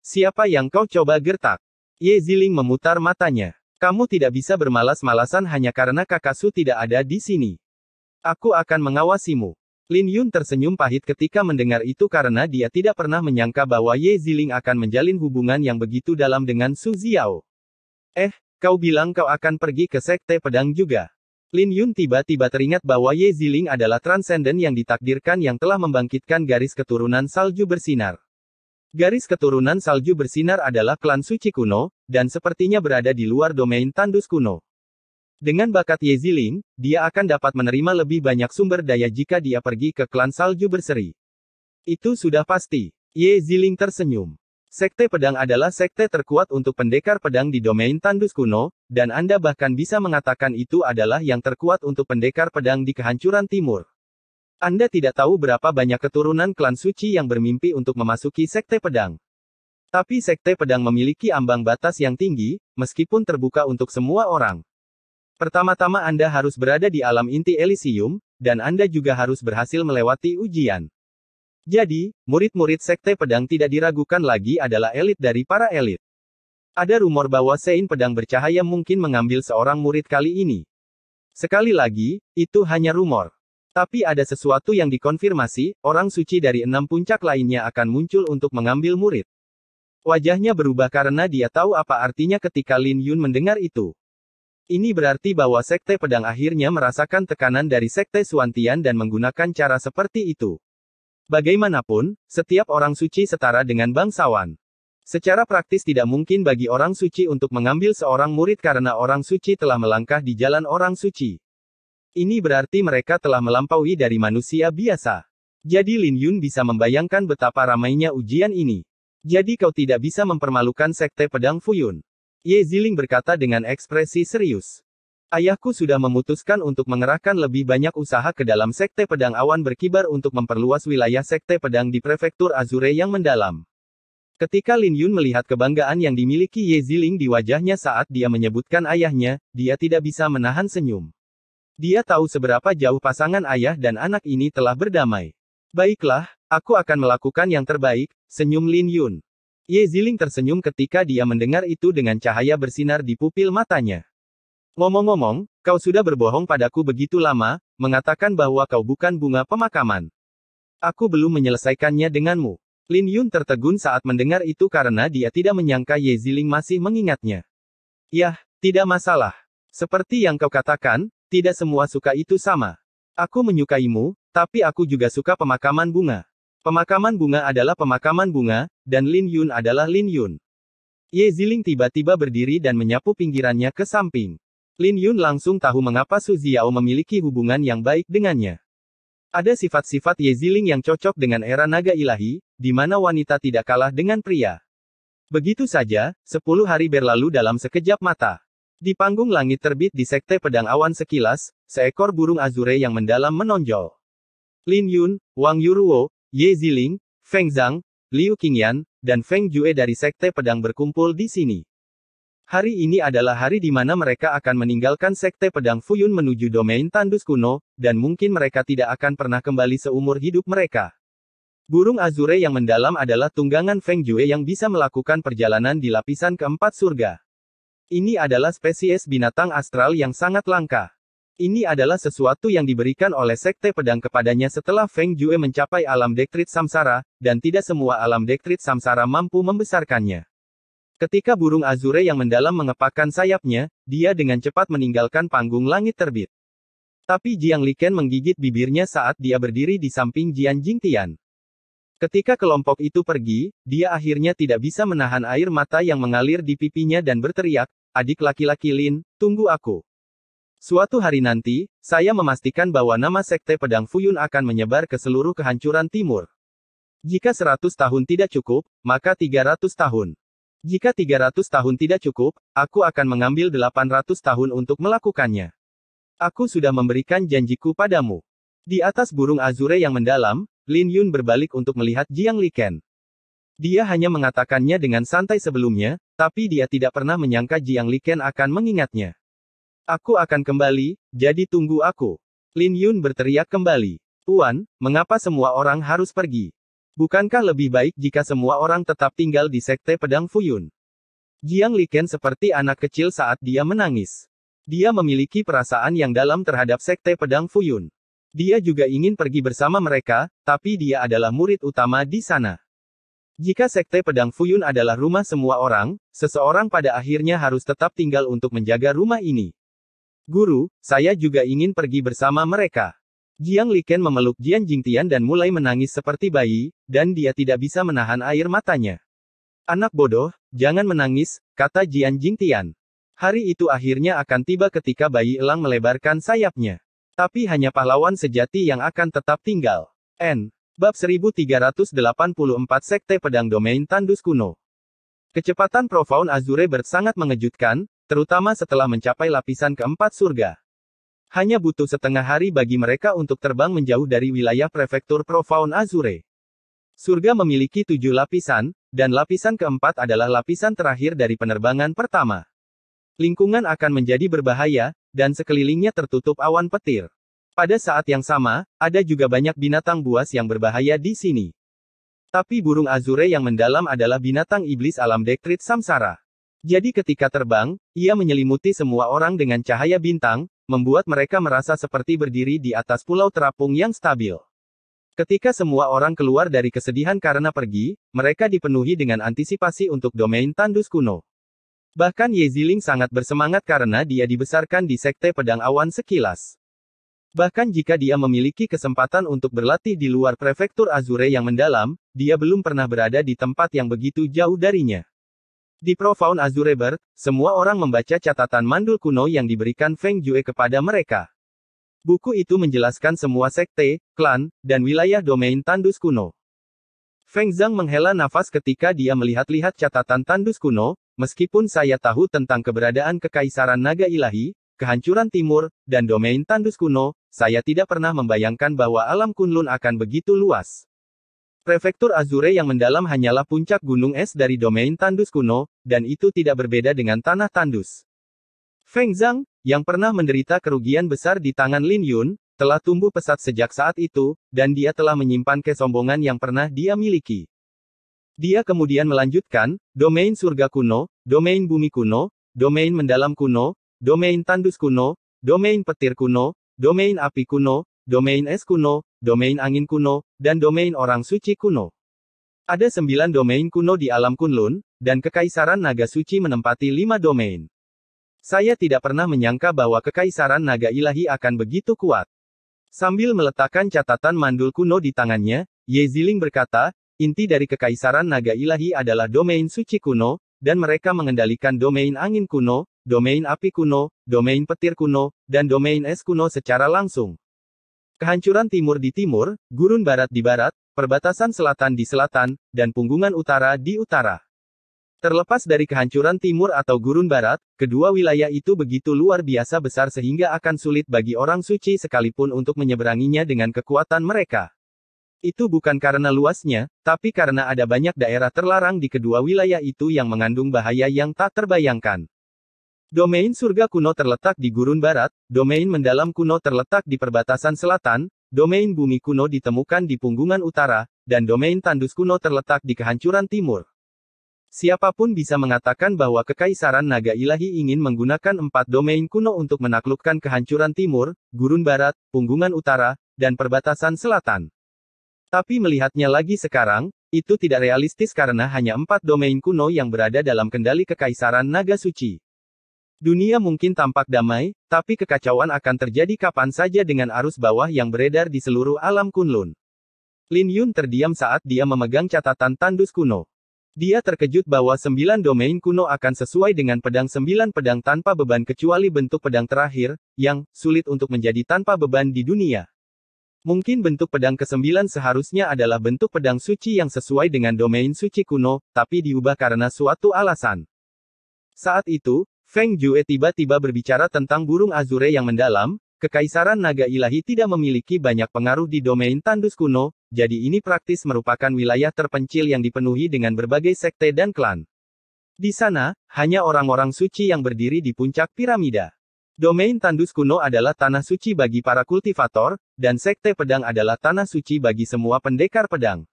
[SPEAKER 2] Siapa yang kau coba gertak? Ye Ziling memutar matanya. Kamu tidak bisa bermalas-malasan hanya karena kakak Su tidak ada di sini. Aku akan mengawasimu. Lin Yun tersenyum pahit ketika mendengar itu karena dia tidak pernah menyangka bahwa Ye Ziling akan menjalin hubungan yang begitu dalam dengan Su Xiao. Kau bilang kau akan pergi ke sekte pedang juga. Lin Yun tiba-tiba teringat bahwa Ye Ziling adalah transenden yang ditakdirkan yang telah membangkitkan garis keturunan salju bersinar. Garis keturunan salju bersinar adalah klan suci kuno, dan sepertinya berada di luar domain tandus kuno. Dengan bakat Ye Ziling, dia akan dapat menerima lebih banyak sumber daya jika dia pergi ke klan salju berseri. Itu sudah pasti. Ye Ziling tersenyum. Sekte pedang adalah sekte terkuat untuk pendekar pedang di domain tandus kuno, dan Anda bahkan bisa mengatakan itu adalah yang terkuat untuk pendekar pedang di kehancuran timur. Anda tidak tahu berapa banyak keturunan klan suci yang bermimpi untuk memasuki sekte pedang. Tapi sekte pedang memiliki ambang batas yang tinggi, meskipun terbuka untuk semua orang. Pertama-tama Anda harus berada di alam inti Elysium, dan Anda juga harus berhasil melewati ujian. Jadi, murid-murid sekte pedang tidak diragukan lagi adalah elit dari para elit. Ada rumor bahwa Sein pedang bercahaya mungkin mengambil seorang murid kali ini. Sekali lagi, itu hanya rumor. Tapi ada sesuatu yang dikonfirmasi, orang suci dari 6 puncak lainnya akan muncul untuk mengambil murid. Wajahnya berubah karena dia tahu apa artinya ketika Lin Yun mendengar itu. Ini berarti bahwa sekte pedang akhirnya merasakan tekanan dari sekte Suantian dan menggunakan cara seperti itu. Bagaimanapun, setiap orang suci setara dengan bangsawan. Secara praktis tidak mungkin bagi orang suci untuk mengambil seorang murid karena orang suci telah melangkah di jalan orang suci. Ini berarti mereka telah melampaui dari manusia biasa. Jadi Lin Yun bisa membayangkan betapa ramainya ujian ini. Jadi kau tidak bisa mempermalukan sekte pedang Fuyun. Ye Ziling berkata dengan ekspresi serius. Ayahku sudah memutuskan untuk mengerahkan lebih banyak usaha ke dalam sekte pedang awan berkibar untuk memperluas wilayah sekte pedang di prefektur Azure yang mendalam. Ketika Lin Yun melihat kebanggaan yang dimiliki Ye Ziling di wajahnya saat dia menyebutkan ayahnya, dia tidak bisa menahan senyum. Dia tahu seberapa jauh pasangan ayah dan anak ini telah berdamai. Baiklah, aku akan melakukan yang terbaik, senyum Lin Yun. Ye Ziling tersenyum ketika dia mendengar itu dengan cahaya bersinar di pupil matanya. Ngomong-ngomong, kau sudah berbohong padaku begitu lama, mengatakan bahwa kau bukan bunga pemakaman. Aku belum menyelesaikannya denganmu. Lin Yun tertegun saat mendengar itu karena dia tidak menyangka Ye Ziling masih mengingatnya. Yah, tidak masalah. Seperti yang kau katakan, tidak semua suka itu sama. Aku menyukaimu, tapi aku juga suka pemakaman bunga. Pemakaman bunga adalah pemakaman bunga, dan Lin Yun adalah Lin Yun. Ye Ziling tiba-tiba berdiri dan menyapu pinggirannya ke samping. Lin Yun langsung tahu mengapa Su Ziao memiliki hubungan yang baik dengannya. Ada sifat-sifat Ye Ziling yang cocok dengan era naga ilahi, di mana wanita tidak kalah dengan pria. Begitu saja, 10 hari berlalu dalam sekejap mata. Di panggung langit terbit di sekte pedang awan sekilas, seekor burung azure yang mendalam menonjol. Lin Yun, Wang Yuruo, Ye Ziling, Feng Zhang, Liu Qingyan, dan Feng Jue dari sekte pedang berkumpul di sini. Hari ini adalah hari di mana mereka akan meninggalkan sekte pedang Fuyun menuju domain tandus kuno, dan mungkin mereka tidak akan pernah kembali seumur hidup mereka. Burung azure yang mendalam adalah tunggangan Feng Jue yang bisa melakukan perjalanan di lapisan keempat surga. Ini adalah spesies binatang astral yang sangat langka. Ini adalah sesuatu yang diberikan oleh sekte pedang kepadanya setelah Feng Jue mencapai alam dektrit samsara, dan tidak semua alam dektrit samsara mampu membesarkannya. Ketika burung azure yang mendalam mengepakkan sayapnya, dia dengan cepat meninggalkan panggung langit terbit. Tapi Jiang Liken menggigit bibirnya saat dia berdiri di samping Jian Jingtian. Ketika kelompok itu pergi, dia akhirnya tidak bisa menahan air mata yang mengalir di pipinya dan berteriak, "Adik laki-laki Lin, tunggu aku. Suatu hari nanti, saya memastikan bahwa nama sekte pedang Fuyun akan menyebar ke seluruh kehancuran timur. Jika 100 tahun tidak cukup, maka 300 tahun. Jika 300 tahun tidak cukup, aku akan mengambil 800 tahun untuk melakukannya. Aku sudah memberikan janjiku padamu." Di atas burung azure yang mendalam, Lin Yun berbalik untuk melihat Jiang Liken. Dia hanya mengatakannya dengan santai sebelumnya, tapi dia tidak pernah menyangka Jiang Liken akan mengingatnya. "Aku akan kembali, jadi tunggu aku." Lin Yun berteriak kembali. "Tuan, mengapa semua orang harus pergi? Bukankah lebih baik jika semua orang tetap tinggal di sekte pedang Fuyun?" Jiang Liken seperti anak kecil saat dia menangis. Dia memiliki perasaan yang dalam terhadap sekte pedang Fuyun. Dia juga ingin pergi bersama mereka, tapi dia adalah murid utama di sana. Jika sekte pedang Fuyun adalah rumah semua orang, seseorang pada akhirnya harus tetap tinggal untuk menjaga rumah ini. Guru, saya juga ingin pergi bersama mereka. Jiang Liken memeluk Jian Jingtian dan mulai menangis seperti bayi, dan dia tidak bisa menahan air matanya. Anak bodoh, jangan menangis, kata Jian Jingtian. Hari itu akhirnya akan tiba ketika bayi elang melebarkan sayapnya. Tapi hanya pahlawan sejati yang akan tetap tinggal. Bab 1384 Sekte Pedang Domain Tandus Kuno. Kecepatan Profound Azure Bird sangat mengejutkan, terutama setelah mencapai lapisan keempat surga. Hanya butuh setengah hari bagi mereka untuk terbang menjauh dari wilayah prefektur Profound Azure. Surga memiliki 7 lapisan, dan lapisan keempat adalah lapisan terakhir dari penerbangan pertama. Lingkungan akan menjadi berbahaya, dan sekelilingnya tertutup awan petir. Pada saat yang sama, ada juga banyak binatang buas yang berbahaya di sini. Tapi burung Azure yang mendalam adalah binatang iblis alam Dektrit Samsara. Jadi ketika terbang, ia menyelimuti semua orang dengan cahaya bintang, membuat mereka merasa seperti berdiri di atas pulau terapung yang stabil. Ketika semua orang keluar dari kesedihan karena pergi, mereka dipenuhi dengan antisipasi untuk domain Tandus Kuno. Bahkan Ye Ziling sangat bersemangat karena dia dibesarkan di Sekte Pedang Awan sekilas. Bahkan jika dia memiliki kesempatan untuk berlatih di luar prefektur Azure yang mendalam, dia belum pernah berada di tempat yang begitu jauh darinya. Di Profound Azure Bird, semua orang membaca catatan mandul kuno yang diberikan Feng Jue kepada mereka. Buku itu menjelaskan semua sekte, klan, dan wilayah domain Tandus Kuno. Feng Zhang menghela nafas ketika dia melihat-lihat catatan Tandus Kuno, meskipun saya tahu tentang keberadaan Kekaisaran Naga Ilahi, kehancuran timur, dan domain Tandus Kuno, saya tidak pernah membayangkan bahwa alam Kunlun akan begitu luas. Prefektur Azure yang mendalam hanyalah puncak gunung es dari domain Tandus Kuno, dan itu tidak berbeda dengan tanah Tandus. Feng Zhang, yang pernah menderita kerugian besar di tangan Lin Yun, telah tumbuh pesat sejak saat itu, dan dia telah menyimpan kesombongan yang pernah dia miliki. Dia kemudian melanjutkan, domain surga kuno, domain bumi kuno, domain mendalam kuno, domain Tandus kuno, domain petir kuno, domain api kuno, domain es kuno, domain angin kuno, dan domain orang suci kuno. Ada 9 domain kuno di alam Kunlun, dan Kekaisaran Naga Suci menempati 5 domain. Saya tidak pernah menyangka bahwa Kekaisaran Naga Ilahi akan begitu kuat. Sambil meletakkan catatan mandul kuno di tangannya, Ye Ziling berkata, inti dari Kekaisaran Naga Ilahi adalah domain suci kuno, dan mereka mengendalikan domain angin kuno, domain api kuno, domain petir kuno, dan domain es kuno secara langsung. Kehancuran timur di timur, gurun barat di barat, perbatasan selatan di selatan, dan punggungan utara di utara. Terlepas dari kehancuran timur atau gurun barat, kedua wilayah itu begitu luar biasa besar sehingga akan sulit bagi orang suci sekalipun untuk menyeberanginya dengan kekuatan mereka. Itu bukan karena luasnya, tapi karena ada banyak daerah terlarang di kedua wilayah itu yang mengandung bahaya yang tak terbayangkan. Domain surga kuno terletak di gurun barat, domain mendalam kuno terletak di perbatasan selatan, domain bumi kuno ditemukan di punggungan utara, dan domain Tandus kuno terletak di kehancuran timur. Siapapun bisa mengatakan bahwa Kekaisaran Naga Ilahi ingin menggunakan 4 domain kuno untuk menaklukkan kehancuran timur, gurun barat, punggungan utara, dan perbatasan selatan. Tapi melihatnya lagi sekarang, itu tidak realistis karena hanya 4 domain kuno yang berada dalam kendali Kekaisaran Naga Suci. Dunia mungkin tampak damai, tapi kekacauan akan terjadi kapan saja dengan arus bawah yang beredar di seluruh alam Kunlun. Lin Yun terdiam saat dia memegang catatan Tandus kuno. Dia terkejut bahwa 9 domain kuno akan sesuai dengan pedang 9 pedang tanpa beban kecuali bentuk pedang terakhir, yang sulit untuk menjadi tanpa beban di dunia. Mungkin bentuk pedang ke-9 seharusnya adalah bentuk pedang suci yang sesuai dengan domain suci kuno, tapi diubah karena suatu alasan. Saat itu, Feng Jue tiba-tiba berbicara tentang burung Azure yang mendalam. Kekaisaran Naga Ilahi tidak memiliki banyak pengaruh di domain Tandus kuno, jadi ini praktis merupakan wilayah terpencil yang dipenuhi dengan berbagai sekte dan klan. Di sana, hanya orang-orang suci yang berdiri di puncak piramida. Domain Tandus kuno adalah tanah suci bagi para kultivator, dan sekte pedang adalah tanah suci bagi semua pendekar pedang.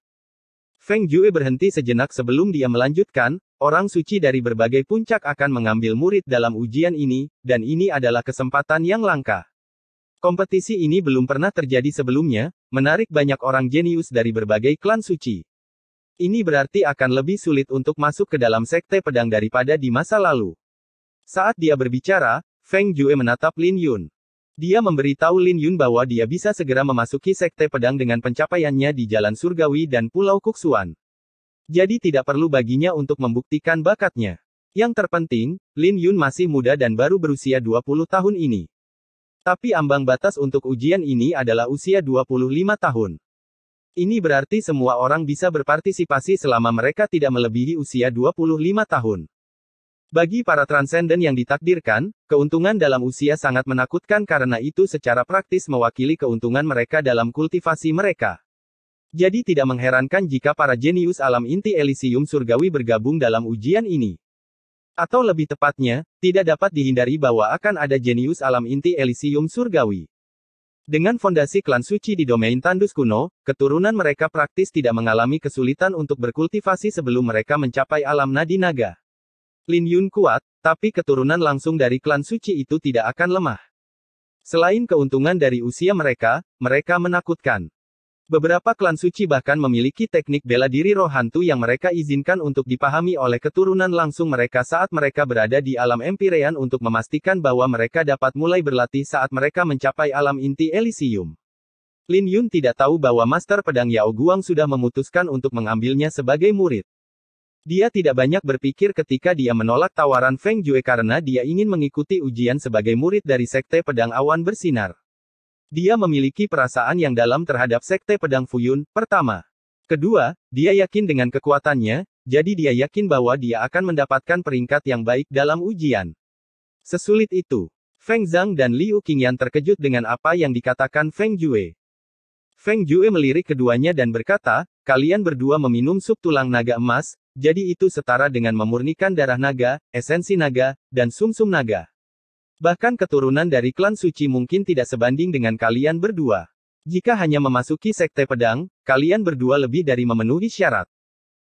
[SPEAKER 2] Feng Jue berhenti sejenak sebelum dia melanjutkan, orang suci dari berbagai puncak akan mengambil murid dalam ujian ini, dan ini adalah kesempatan yang langka. Kompetisi ini belum pernah terjadi sebelumnya, menarik banyak orang jenius dari berbagai klan suci. Ini berarti akan lebih sulit untuk masuk ke dalam sekte pedang daripada di masa lalu. Saat dia berbicara, Feng Jue menatap Lin Yun. Dia memberitahu Lin Yun bahwa dia bisa segera memasuki Sekte Pedang dengan pencapaiannya di Jalan Surgawi dan Pulau Kuksuan. Jadi tidak perlu baginya untuk membuktikan bakatnya. Yang terpenting, Lin Yun masih muda dan baru berusia 20 tahun ini. Tapi ambang batas untuk ujian ini adalah usia 25 tahun. Ini berarti semua orang bisa berpartisipasi selama mereka tidak melebihi usia 25 tahun. Bagi para transenden yang ditakdirkan, keuntungan dalam usia sangat menakutkan karena itu secara praktis mewakili keuntungan mereka dalam kultivasi mereka. Jadi tidak mengherankan jika para jenius alam inti Elysium Surgawi bergabung dalam ujian ini. Atau lebih tepatnya, tidak dapat dihindari bahwa akan ada jenius alam inti Elysium Surgawi. Dengan fondasi klan suci di domain tandus kuno, keturunan mereka praktis tidak mengalami kesulitan untuk berkultivasi sebelum mereka mencapai alam nadi naga. Lin Yun kuat, tapi keturunan langsung dari klan suci itu tidak akan lemah. Selain keuntungan dari usia mereka, mereka menakutkan. Beberapa klan suci bahkan memiliki teknik bela diri roh hantu yang mereka izinkan untuk dipahami oleh keturunan langsung mereka saat mereka berada di alam Empyrean untuk memastikan bahwa mereka dapat mulai berlatih saat mereka mencapai alam inti Elysium. Lin Yun tidak tahu bahwa Master Pedang Yao Guang sudah memutuskan untuk mengambilnya sebagai murid. Dia tidak banyak berpikir ketika dia menolak tawaran Feng Jue karena dia ingin mengikuti ujian sebagai murid dari Sekte Pedang Awan Bersinar. Dia memiliki perasaan yang dalam terhadap Sekte Pedang Fuyun, pertama. Kedua, dia yakin dengan kekuatannya, jadi dia yakin bahwa dia akan mendapatkan peringkat yang baik dalam ujian. Sesulit itu. Feng Zhang dan Liu Qingyan terkejut dengan apa yang dikatakan Feng Jue. Feng Jue melirik keduanya dan berkata, kalian berdua meminum sup tulang naga emas, jadi itu setara dengan memurnikan darah naga, esensi naga, dan sumsum naga. Bahkan keturunan dari klan suci mungkin tidak sebanding dengan kalian berdua. Jika hanya memasuki Sekte Pedang, kalian berdua lebih dari memenuhi syarat.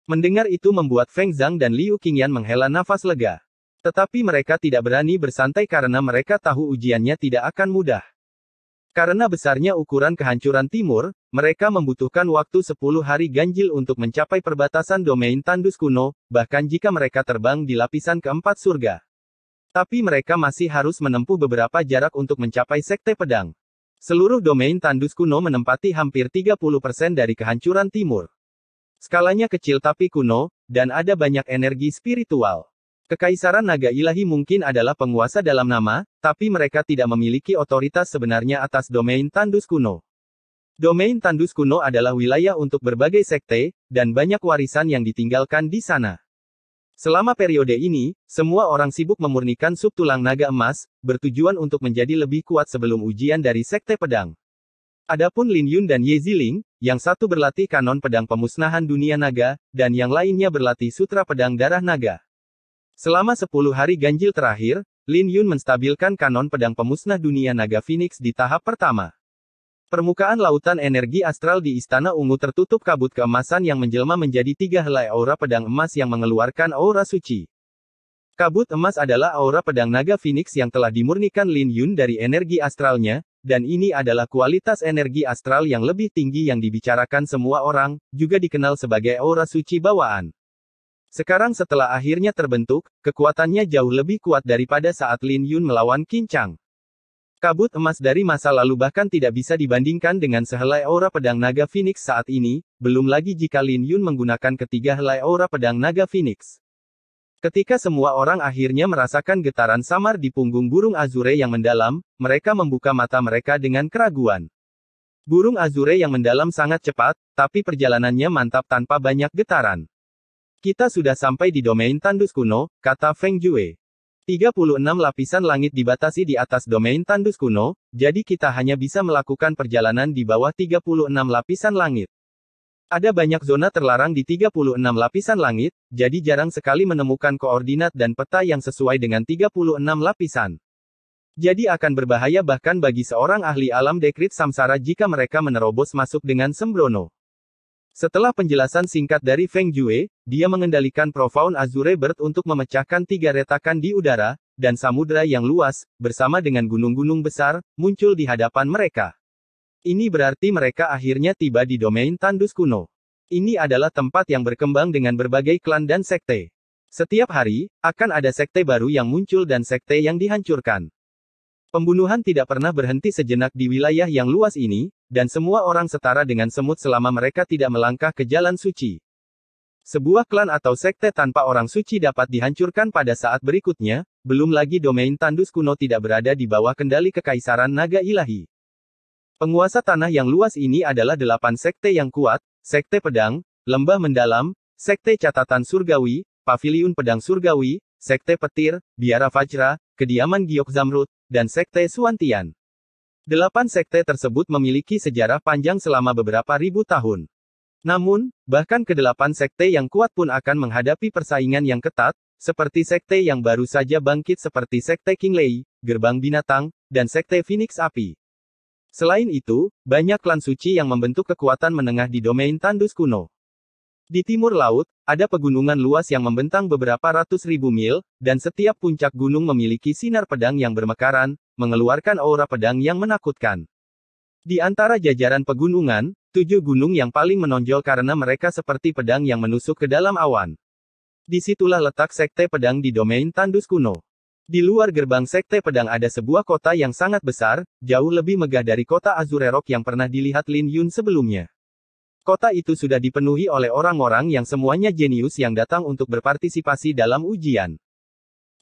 [SPEAKER 2] Mendengar itu membuat Feng Zhang dan Liu Qingyan menghela nafas lega. Tetapi mereka tidak berani bersantai karena mereka tahu ujiannya tidak akan mudah. Karena besarnya ukuran kehancuran timur, mereka membutuhkan waktu 10 hari ganjil untuk mencapai perbatasan domain tandus kuno, bahkan jika mereka terbang di lapisan keempat surga. Tapi mereka masih harus menempuh beberapa jarak untuk mencapai Sekte Pedang. Seluruh domain tandus kuno menempati hampir 30% dari kehancuran timur. Skalanya kecil tapi kuno, dan ada banyak energi spiritual. Kekaisaran naga ilahi mungkin adalah penguasa dalam nama, tapi mereka tidak memiliki otoritas sebenarnya atas domain tandus kuno. Domain tandus kuno adalah wilayah untuk berbagai sekte, dan banyak warisan yang ditinggalkan di sana. Selama periode ini, semua orang sibuk memurnikan sup tulang naga emas, bertujuan untuk menjadi lebih kuat sebelum ujian dari Sekte Pedang. Adapun Lin Yun dan Ye Ziling, yang satu berlatih kanon pedang pemusnahan dunia naga, dan yang lainnya berlatih sutra pedang darah naga. Selama 10 hari ganjil terakhir, Lin Yun menstabilkan kanon pedang pemusnah dunia naga Phoenix di tahap pertama. Permukaan lautan energi astral di Istana Ungu tertutup kabut keemasan yang menjelma menjadi 3 helai aura pedang emas yang mengeluarkan aura suci. Kabut emas adalah aura pedang naga Phoenix yang telah dimurnikan Lin Yun dari energi astralnya, dan ini adalah kualitas energi astral yang lebih tinggi yang dibicarakan semua orang, juga dikenal sebagai aura suci bawaan. Sekarang setelah akhirnya terbentuk, kekuatannya jauh lebih kuat daripada saat Lin Yun melawan Qin Chang. Kabut emas dari masa lalu bahkan tidak bisa dibandingkan dengan sehelai aura pedang naga Phoenix saat ini, belum lagi jika Lin Yun menggunakan ketiga helai aura pedang naga Phoenix. Ketika semua orang akhirnya merasakan getaran samar di punggung burung Azure yang mendalam, mereka membuka mata mereka dengan keraguan. Burung Azure yang mendalam sangat cepat, tapi perjalanannya mantap tanpa banyak getaran. Kita sudah sampai di domain tandus kuno, kata Feng Jue. 36 lapisan langit dibatasi di atas domain tandus kuno, jadi kita hanya bisa melakukan perjalanan di bawah 36 lapisan langit. Ada banyak zona terlarang di 36 lapisan langit, jadi jarang sekali menemukan koordinat dan peta yang sesuai dengan 36 lapisan. Jadi akan berbahaya bahkan bagi seorang ahli alam dekrit samsara jika mereka menerobos masuk dengan sembrono. Setelah penjelasan singkat dari Feng Jue, dia mengendalikan Profound Azure Bird untuk memecahkan 3 retakan di udara, dan samudera yang luas, bersama dengan gunung-gunung besar, muncul di hadapan mereka. Ini berarti mereka akhirnya tiba di domain tandus kuno. Ini adalah tempat yang berkembang dengan berbagai klan dan sekte. Setiap hari, akan ada sekte baru yang muncul dan sekte yang dihancurkan. Pembunuhan tidak pernah berhenti sejenak di wilayah yang luas ini, dan semua orang setara dengan semut selama mereka tidak melangkah ke jalan suci. Sebuah klan atau sekte tanpa orang suci dapat dihancurkan pada saat berikutnya, belum lagi domain tandus kuno tidak berada di bawah kendali kekaisaran naga ilahi. Penguasa tanah yang luas ini adalah 8 sekte yang kuat, sekte pedang, lembah mendalam, sekte catatan surgawi, paviliun pedang surgawi, sekte petir, biara Vajra, kediaman Giok Zamrud, dan sekte Suantian. 8 sekte tersebut memiliki sejarah panjang selama beberapa ribu tahun. Namun, bahkan ke-8 sekte yang kuat pun akan menghadapi persaingan yang ketat, seperti sekte yang baru saja bangkit seperti sekte Qinglei, Gerbang Binatang, dan sekte Phoenix Api. Selain itu, banyak klan suci yang membentuk kekuatan menengah di domain tandus kuno. Di timur laut, ada pegunungan luas yang membentang beberapa ratus ribu mil, dan setiap puncak gunung memiliki sinar pedang yang bermekaran, mengeluarkan aura pedang yang menakutkan. Di antara jajaran pegunungan, 7 gunung yang paling menonjol karena mereka seperti pedang yang menusuk ke dalam awan. Disitulah letak sekte pedang di domain tandus kuno. Di luar gerbang sekte pedang ada sebuah kota yang sangat besar, jauh lebih megah dari kota Azurerok yang pernah dilihat Lin Yun sebelumnya. Kota itu sudah dipenuhi oleh orang-orang yang semuanya jenius yang datang untuk berpartisipasi dalam ujian.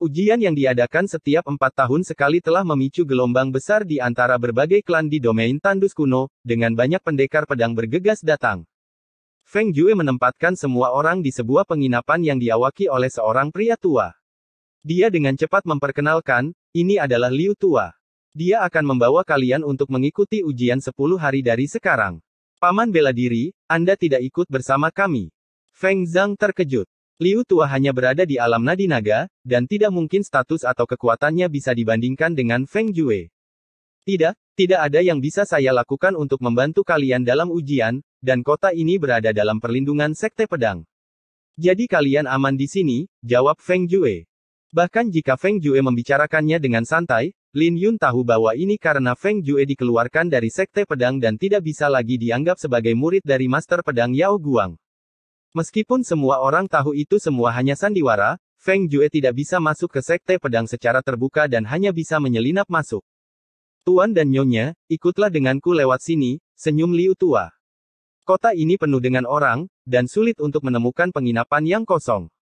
[SPEAKER 2] Ujian yang diadakan setiap 4 tahun sekali telah memicu gelombang besar di antara berbagai klan di domain tandus kuno, dengan banyak pendekar pedang bergegas datang. Feng Jue menempatkan semua orang di sebuah penginapan yang diawaki oleh seorang pria tua. Dia dengan cepat memperkenalkan, ini adalah Liu Tua. Dia akan membawa kalian untuk mengikuti ujian 10 hari dari sekarang. Paman bela diri, Anda tidak ikut bersama kami. Feng Zhang terkejut. Liu Tua hanya berada di alam nadi naga, dan tidak mungkin status atau kekuatannya bisa dibandingkan dengan Feng Jue. Tidak ada yang bisa saya lakukan untuk membantu kalian dalam ujian, dan kota ini berada dalam perlindungan sekte pedang. Jadi kalian aman di sini, jawab Feng Jue. Bahkan jika Feng Jue membicarakannya dengan santai, Lin Yun tahu bahwa ini karena Feng Jue dikeluarkan dari sekte pedang dan tidak bisa lagi dianggap sebagai murid dari Master Pedang Yao Guang. Meskipun semua orang tahu itu semua hanya sandiwara, Feng Jue tidak bisa masuk ke sekte pedang secara terbuka dan hanya bisa menyelinap masuk. Tuan dan Nyonya, ikutlah denganku lewat sini, senyum Liu Tua. Kota ini penuh dengan orang, dan sulit untuk menemukan penginapan yang kosong.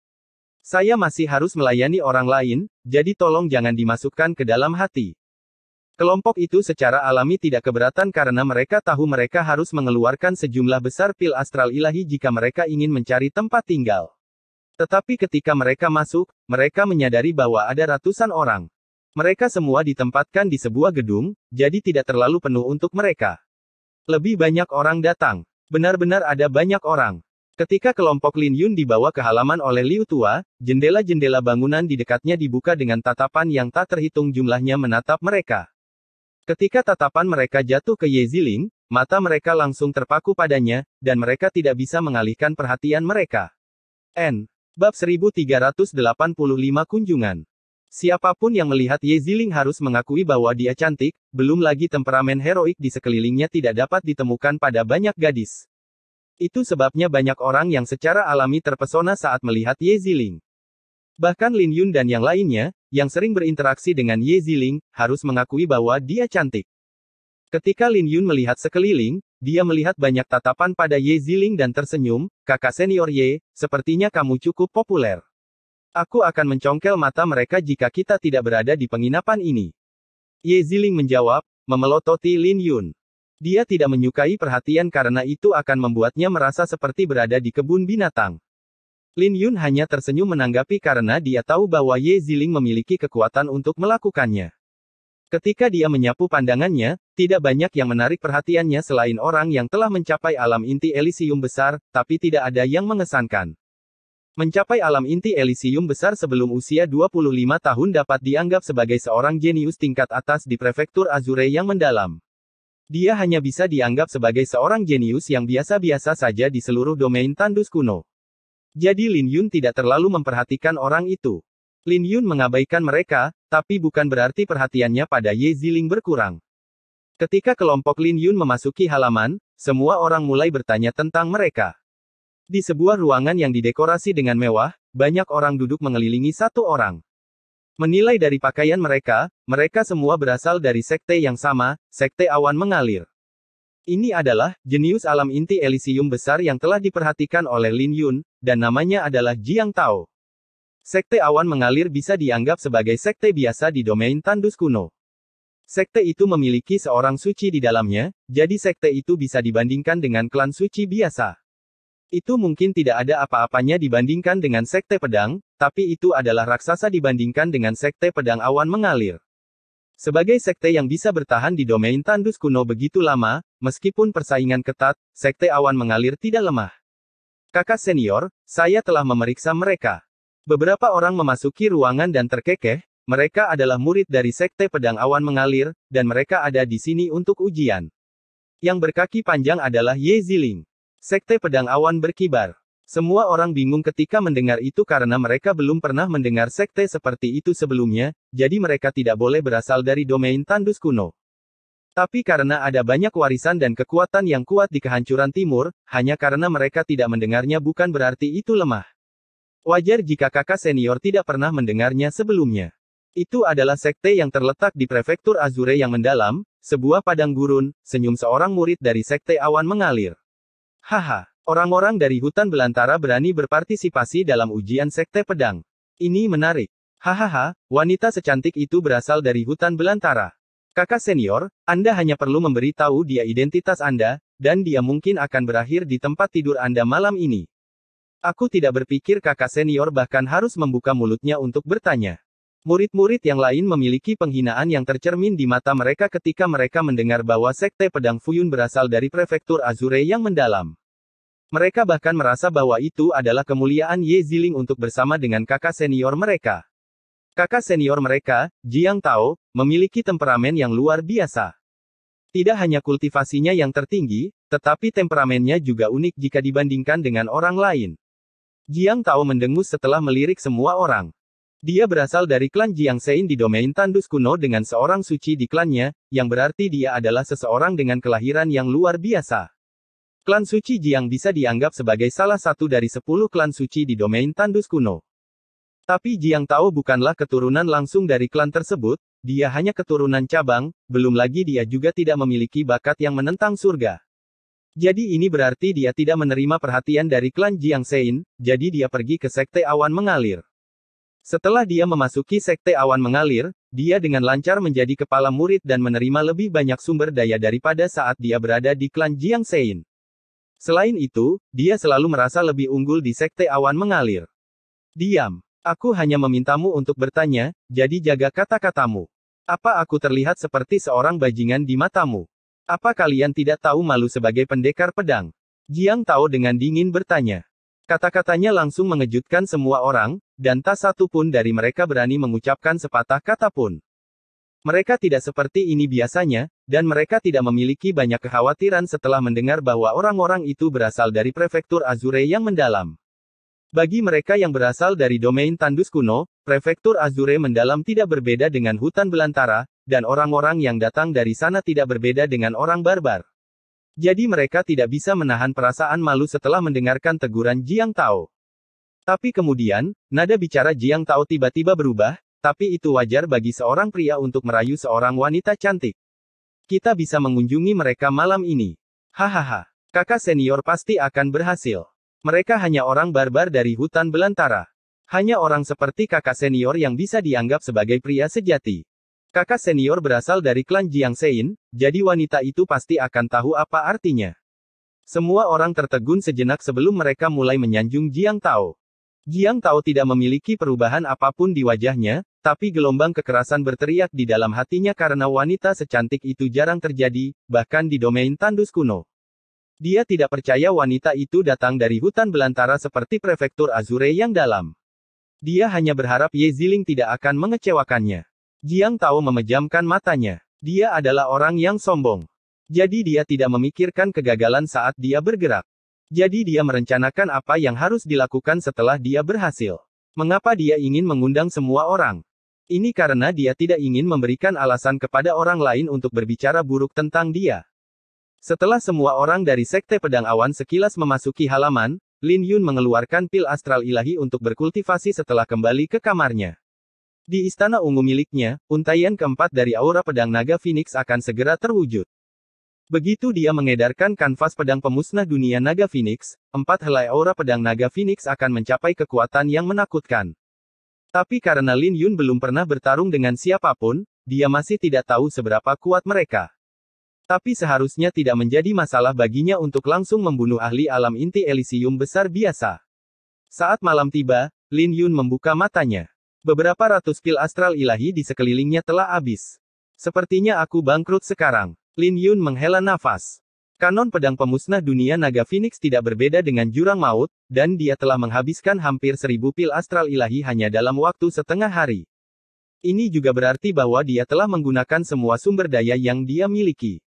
[SPEAKER 2] Saya masih harus melayani orang lain, jadi tolong jangan dimasukkan ke dalam hati. Kelompok itu secara alami tidak keberatan karena mereka tahu mereka harus mengeluarkan sejumlah besar pil astral ilahi jika mereka ingin mencari tempat tinggal. Tetapi ketika mereka masuk, mereka menyadari bahwa ada ratusan orang. Mereka semua ditempatkan di sebuah gedung, jadi tidak terlalu penuh untuk mereka. Lebih banyak orang datang. Benar-benar ada banyak orang. Ketika kelompok Lin Yun dibawa ke halaman oleh Liu Tua, jendela-jendela bangunan di dekatnya dibuka dengan tatapan yang tak terhitung jumlahnya menatap mereka. Ketika tatapan mereka jatuh ke Ye Ziling, mata mereka langsung terpaku padanya, dan mereka tidak bisa mengalihkan perhatian mereka. Bab 1385 Kunjungan. Siapapun yang melihat Ye Ziling harus mengakui bahwa dia cantik, belum lagi temperamen heroik di sekelilingnya tidak dapat ditemukan pada banyak gadis. Itu sebabnya banyak orang yang secara alami terpesona saat melihat Ye Ziling. Bahkan Lin Yun dan yang lainnya, yang sering berinteraksi dengan Ye Ziling, harus mengakui bahwa dia cantik. Ketika Lin Yun melihat sekeliling, dia melihat banyak tatapan pada Ye Ziling dan tersenyum, kakak senior Ye, sepertinya kamu cukup populer. Aku akan mencongkel mata mereka jika kita tidak berada di penginapan ini. Ye Ziling menjawab, memelototi Lin Yun. Dia tidak menyukai perhatian karena itu akan membuatnya merasa seperti berada di kebun binatang. Lin Yun hanya tersenyum menanggapi karena dia tahu bahwa Ye Ziling memiliki kekuatan untuk melakukannya. Ketika dia menyapu pandangannya, tidak banyak yang menarik perhatiannya selain orang yang telah mencapai alam inti Elysium besar, tapi tidak ada yang mengesankan. Mencapai alam inti Elysium besar sebelum usia 25 tahun dapat dianggap sebagai seorang jenius tingkat atas di prefektur Azure yang mendalam. Dia hanya bisa dianggap sebagai seorang jenius yang biasa-biasa saja di seluruh domain tandus kuno. Jadi Lin Yun tidak terlalu memperhatikan orang itu. Lin Yun mengabaikan mereka, tapi bukan berarti perhatiannya pada Ye Ziling berkurang. Ketika kelompok Lin Yun memasuki halaman, semua orang mulai bertanya tentang mereka. Di sebuah ruangan yang didekorasi dengan mewah, banyak orang duduk mengelilingi satu orang. Menilai dari pakaian mereka, mereka semua berasal dari sekte yang sama, sekte awan mengalir. Ini adalah jenius alam inti Elysium besar yang telah diperhatikan oleh Lin Yun, dan namanya adalah Jiang Tao. Sekte awan mengalir bisa dianggap sebagai sekte biasa di domain Tandus kuno. Sekte itu memiliki seorang suci di dalamnya, jadi sekte itu bisa dibandingkan dengan klan suci biasa. Itu mungkin tidak ada apa-apanya dibandingkan dengan sekte pedang, tapi itu adalah raksasa dibandingkan dengan sekte pedang awan mengalir. Sebagai sekte yang bisa bertahan di domain Tandus kuno begitu lama, meskipun persaingan ketat, sekte awan mengalir tidak lemah. Kakak senior, saya telah memeriksa mereka. Beberapa orang memasuki ruangan dan terkekeh, mereka adalah murid dari sekte pedang awan mengalir, dan mereka ada di sini untuk ujian. Yang berkaki panjang adalah Ye Ziling. Sekte pedang awan berkibar. Semua orang bingung ketika mendengar itu karena mereka belum pernah mendengar sekte seperti itu sebelumnya, jadi mereka tidak boleh berasal dari domain Tandus kuno. Tapi karena ada banyak warisan dan kekuatan yang kuat di kehancuran timur, hanya karena mereka tidak mendengarnya bukan berarti itu lemah. Wajar jika kakak senior tidak pernah mendengarnya sebelumnya. Itu adalah sekte yang terletak di prefektur Azure yang mendalam, sebuah padang gurun, senyum seorang murid dari sekte awan mengalir. Haha, orang-orang dari hutan belantara berani berpartisipasi dalam ujian sekte pedang. Ini menarik. Hahaha, wanita secantik itu berasal dari hutan belantara. Kakak senior, Anda hanya perlu memberitahu dia identitas Anda, dan dia mungkin akan berakhir di tempat tidur Anda malam ini. Aku tidak berpikir kakak senior bahkan harus membuka mulutnya untuk bertanya. Murid-murid yang lain memiliki penghinaan yang tercermin di mata mereka ketika mereka mendengar bahwa sekte pedang Fuyun berasal dari prefektur Azure yang mendalam. Mereka bahkan merasa bahwa itu adalah kemuliaan Ye Ziling untuk bersama dengan kakak senior mereka. Kakak senior mereka, Jiang Tao, memiliki temperamen yang luar biasa. Tidak hanya kultivasinya yang tertinggi, tetapi temperamennya juga unik jika dibandingkan dengan orang lain. Jiang Tao mendengus setelah melirik semua orang. Dia berasal dari klan Jiang Sein di domain Tandus kuno dengan seorang suci di klannya, yang berarti dia adalah seseorang dengan kelahiran yang luar biasa. Klan suci Jiang bisa dianggap sebagai salah satu dari 10 klan suci di domain Tandus kuno. Tapi Jiang Tao bukanlah keturunan langsung dari klan tersebut, dia hanya keturunan cabang, belum lagi dia juga tidak memiliki bakat yang menentang surga. Jadi ini berarti dia tidak menerima perhatian dari klan Jiang Sein, jadi dia pergi ke sekte awan mengalir. Setelah dia memasuki sekte awan mengalir, dia dengan lancar menjadi kepala murid dan menerima lebih banyak sumber daya daripada saat dia berada di klan Jiang Sein. Selain itu, dia selalu merasa lebih unggul di sekte awan mengalir. Diam. Aku hanya memintamu untuk bertanya, jadi jaga kata-katamu. Apa aku terlihat seperti seorang bajingan di matamu? Apa kalian tidak tahu malu sebagai pendekar pedang? Jiang Tao dengan dingin bertanya. Kata-katanya langsung mengejutkan semua orang, dan tak satu pun dari mereka berani mengucapkan sepatah kata pun. Mereka tidak seperti ini biasanya, dan mereka tidak memiliki banyak kekhawatiran setelah mendengar bahwa orang-orang itu berasal dari prefektur Azure yang mendalam. Bagi mereka yang berasal dari domain Tandus kuno, prefektur Azure mendalam tidak berbeda dengan hutan belantara, dan orang-orang yang datang dari sana tidak berbeda dengan orang barbar. Jadi mereka tidak bisa menahan perasaan malu setelah mendengarkan teguran Jiang Tao. Tapi kemudian, nada bicara Jiang Tao tiba-tiba berubah, tapi itu wajar bagi seorang pria untuk merayu seorang wanita cantik. Kita bisa mengunjungi mereka malam ini. Hahaha, kakak senior pasti akan berhasil. Mereka hanya orang barbar dari hutan belantara. Hanya orang seperti kakak senior yang bisa dianggap sebagai pria sejati. Kakak senior berasal dari klan Jiang Sein, jadi wanita itu pasti akan tahu apa artinya. Semua orang tertegun sejenak sebelum mereka mulai menyanjung Jiang Tao. Jiang Tao tidak memiliki perubahan apapun di wajahnya, tapi gelombang kekerasan berteriak di dalam hatinya karena wanita secantik itu jarang terjadi, bahkan di domain Tandus kuno. Dia tidak percaya wanita itu datang dari hutan belantara seperti prefektur Azure yang dalam. Dia hanya berharap Ye Ziling tidak akan mengecewakannya. Jiang Tao memejamkan matanya. Dia adalah orang yang sombong. Jadi dia tidak memikirkan kegagalan saat dia bergerak. Jadi dia merencanakan apa yang harus dilakukan setelah dia berhasil. Mengapa dia ingin mengundang semua orang? Ini karena dia tidak ingin memberikan alasan kepada orang lain untuk berbicara buruk tentang dia. Setelah semua orang dari sekte pedang awan sekilas memasuki halaman, Lin Yun mengeluarkan pil astral ilahi untuk berkultivasi setelah kembali ke kamarnya. Di istana ungu miliknya, untaian keempat dari aura pedang naga Phoenix akan segera terwujud. Begitu dia mengedarkan kanvas pedang pemusnah dunia naga Phoenix, 4 helai aura pedang naga Phoenix akan mencapai kekuatan yang menakutkan. Tapi karena Lin Yun belum pernah bertarung dengan siapapun, dia masih tidak tahu seberapa kuat mereka. Tapi seharusnya tidak menjadi masalah baginya untuk langsung membunuh ahli alam inti Elysium besar biasa. Saat malam tiba, Lin Yun membuka matanya. Beberapa ratus pil astral ilahi di sekelilingnya telah habis. Sepertinya aku bangkrut sekarang. Lin Yun menghela nafas. Kanon pedang pemusnah dunia naga Phoenix tidak berbeda dengan jurang maut, dan dia telah menghabiskan hampir 1000 pil astral ilahi hanya dalam waktu setengah hari. Ini juga berarti bahwa dia telah menggunakan semua sumber daya yang dia miliki.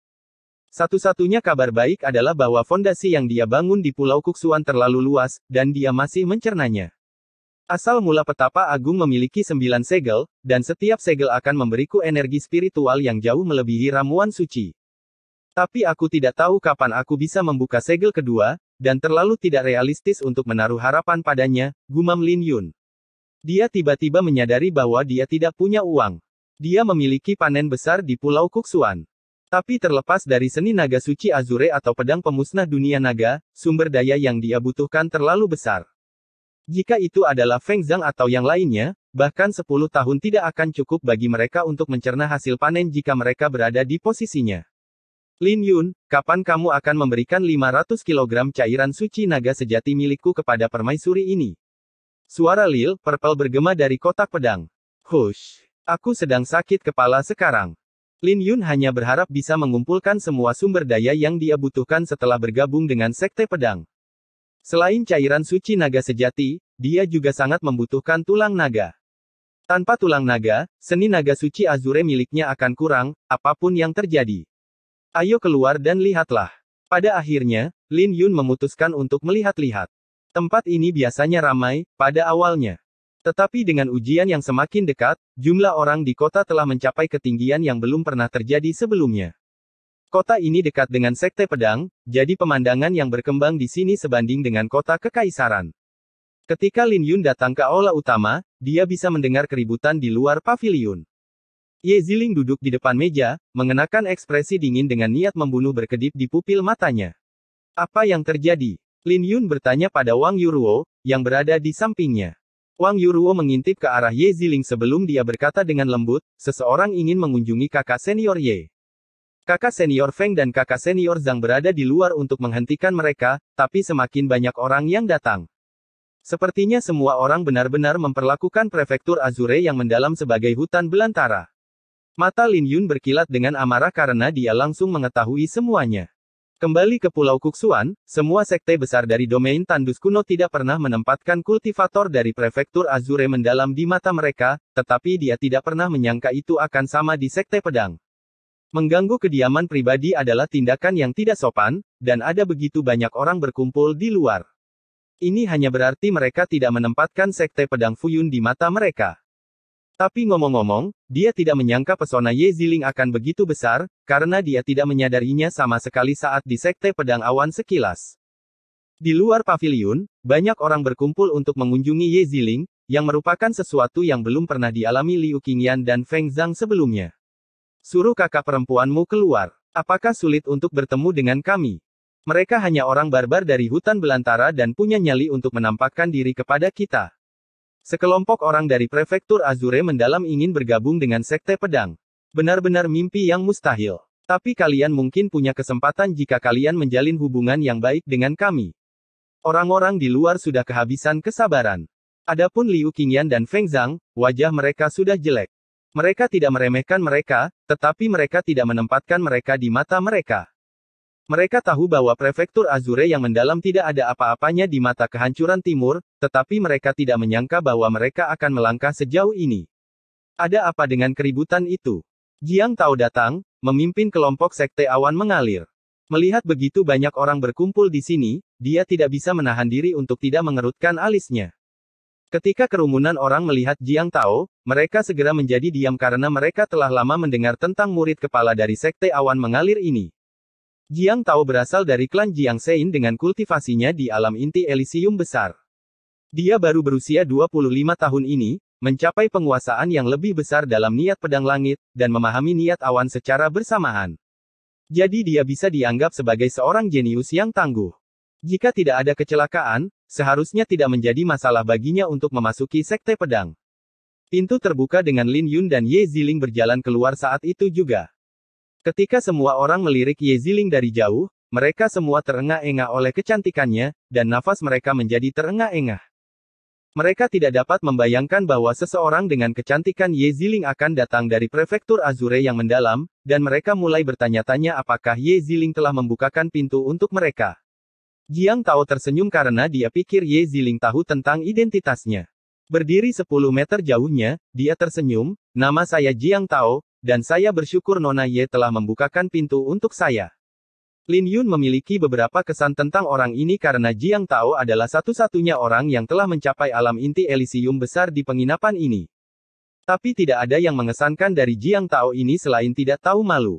[SPEAKER 2] Satu-satunya kabar baik adalah bahwa fondasi yang dia bangun di Pulau Kuksuan terlalu luas, dan dia masih mencernanya. Asal mula petapa agung memiliki 9 segel, dan setiap segel akan memberiku energi spiritual yang jauh melebihi ramuan suci. Tapi aku tidak tahu kapan aku bisa membuka segel kedua, dan terlalu tidak realistis untuk menaruh harapan padanya, gumam Lin Yun. Dia tiba-tiba menyadari bahwa dia tidak punya uang. Dia memiliki panen besar di Pulau Kuksuan. Tapi terlepas dari seni naga suci Azure atau pedang pemusnah dunia naga, sumber daya yang dia butuhkan terlalu besar. Jika itu adalah Feng Zhang atau yang lainnya, bahkan 10 tahun tidak akan cukup bagi mereka untuk mencerna hasil panen jika mereka berada di posisinya. Lin Yun, kapan kamu akan memberikan 500 kg cairan suci naga sejati milikku kepada permaisuri ini? Suara Lil Purple bergema dari kotak pedang. Hush, aku sedang sakit kepala sekarang. Lin Yun hanya berharap bisa mengumpulkan semua sumber daya yang dia butuhkan setelah bergabung dengan Sekte Pedang. Selain cairan suci naga sejati, dia juga sangat membutuhkan tulang naga. Tanpa tulang naga, seni naga suci Azure miliknya akan kurang, apapun yang terjadi. Ayo keluar dan lihatlah. Pada akhirnya, Lin Yun memutuskan untuk melihat-lihat. Tempat ini biasanya ramai, pada awalnya. Tetapi dengan ujian yang semakin dekat, jumlah orang di kota telah mencapai ketinggian yang belum pernah terjadi sebelumnya. Kota ini dekat dengan Sekte Pedang, jadi pemandangan yang berkembang di sini sebanding dengan kota kekaisaran. Ketika Lin Yun datang ke aula utama, dia bisa mendengar keributan di luar paviliun. Ye Ziling duduk di depan meja, mengenakan ekspresi dingin dengan niat membunuh berkedip di pupil matanya. Apa yang terjadi? Lin Yun bertanya pada Wang Yuruo, yang berada di sampingnya. Wang Yuruo mengintip ke arah Ye Ziling sebelum dia berkata dengan lembut, seseorang ingin mengunjungi kakak senior Ye. Kakak senior Feng dan kakak senior Zhang berada di luar untuk menghentikan mereka, tapi semakin banyak orang yang datang. Sepertinya semua orang benar-benar memperlakukan prefektur Azure yang mendalam sebagai hutan belantara. Mata Lin Yun berkilat dengan amarah karena dia langsung mengetahui semuanya. Kembali ke Pulau Kuksuan, semua sekte besar dari domain tandus kuno tidak pernah menempatkan kultivator dari prefektur Azure mendalam di mata mereka, tetapi dia tidak pernah menyangka itu akan sama di Sekte Pedang. Mengganggu kediaman pribadi adalah tindakan yang tidak sopan, dan ada begitu banyak orang berkumpul di luar. Ini hanya berarti mereka tidak menempatkan Sekte Pedang Fuyun di mata mereka. Tapi ngomong-ngomong, dia tidak menyangka pesona Ye Ziling akan begitu besar, karena dia tidak menyadarinya sama sekali saat di Sekte Pedang Awan sekilas. Di luar paviliun, banyak orang berkumpul untuk mengunjungi Ye Ziling, yang merupakan sesuatu yang belum pernah dialami Liu Qingyan dan Feng Zhang sebelumnya. Suruh kakak perempuanmu keluar. Apakah sulit untuk bertemu dengan kami? Mereka hanya orang barbar dari hutan belantara dan punya nyali untuk menampakkan diri kepada kita. Sekelompok orang dari prefektur Azure mendalam ingin bergabung dengan Sekte Pedang. Benar-benar mimpi yang mustahil. Tapi kalian mungkin punya kesempatan jika kalian menjalin hubungan yang baik dengan kami. Orang-orang di luar sudah kehabisan kesabaran. Adapun Liu Qingyan dan Feng Zhang, wajah mereka sudah jelek. Mereka tidak meremehkan mereka, tetapi mereka tidak menempatkan mereka di mata mereka. Mereka tahu bahwa prefektur Azure yang mendalam tidak ada apa-apanya di mata kehancuran timur, tetapi mereka tidak menyangka bahwa mereka akan melangkah sejauh ini. Ada apa dengan keributan itu? Jiang Tao datang, memimpin kelompok Sekte Awan mengalir. Melihat begitu banyak orang berkumpul di sini, dia tidak bisa menahan diri untuk tidak mengerutkan alisnya. Ketika kerumunan orang melihat Jiang Tao, mereka segera menjadi diam karena mereka telah lama mendengar tentang murid kepala dari Sekte Awan mengalir ini. Jiang Tao berasal dari klan Jiang Sein dengan kultivasinya di alam inti Elysium besar. Dia baru berusia 25 tahun ini, mencapai penguasaan yang lebih besar dalam niat pedang langit, dan memahami niat awan secara bersamaan. Jadi dia bisa dianggap sebagai seorang jenius yang tangguh. Jika tidak ada kecelakaan, seharusnya tidak menjadi masalah baginya untuk memasuki sekte pedang. Pintu terbuka dengan Lin Yun dan Ye Ziling berjalan keluar saat itu juga. Ketika semua orang melirik Ye Ziling dari jauh, mereka semua terengah-engah oleh kecantikannya, dan nafas mereka menjadi terengah-engah. Mereka tidak dapat membayangkan bahwa seseorang dengan kecantikan Ye Ziling akan datang dari prefektur Azure yang mendalam, dan mereka mulai bertanya-tanya apakah Ye Ziling telah membukakan pintu untuk mereka. Jiang Tao tersenyum karena dia pikir Ye Ziling tahu tentang identitasnya. Berdiri 10 meter jauhnya, dia tersenyum, "Nama saya Jiang Tao, dan saya bersyukur Nona Ye telah membukakan pintu untuk saya." Lin Yun memiliki beberapa kesan tentang orang ini karena Jiang Tao adalah satu-satunya orang yang telah mencapai alam inti Elysium besar di penginapan ini. Tapi tidak ada yang mengesankan dari Jiang Tao ini selain tidak tahu malu.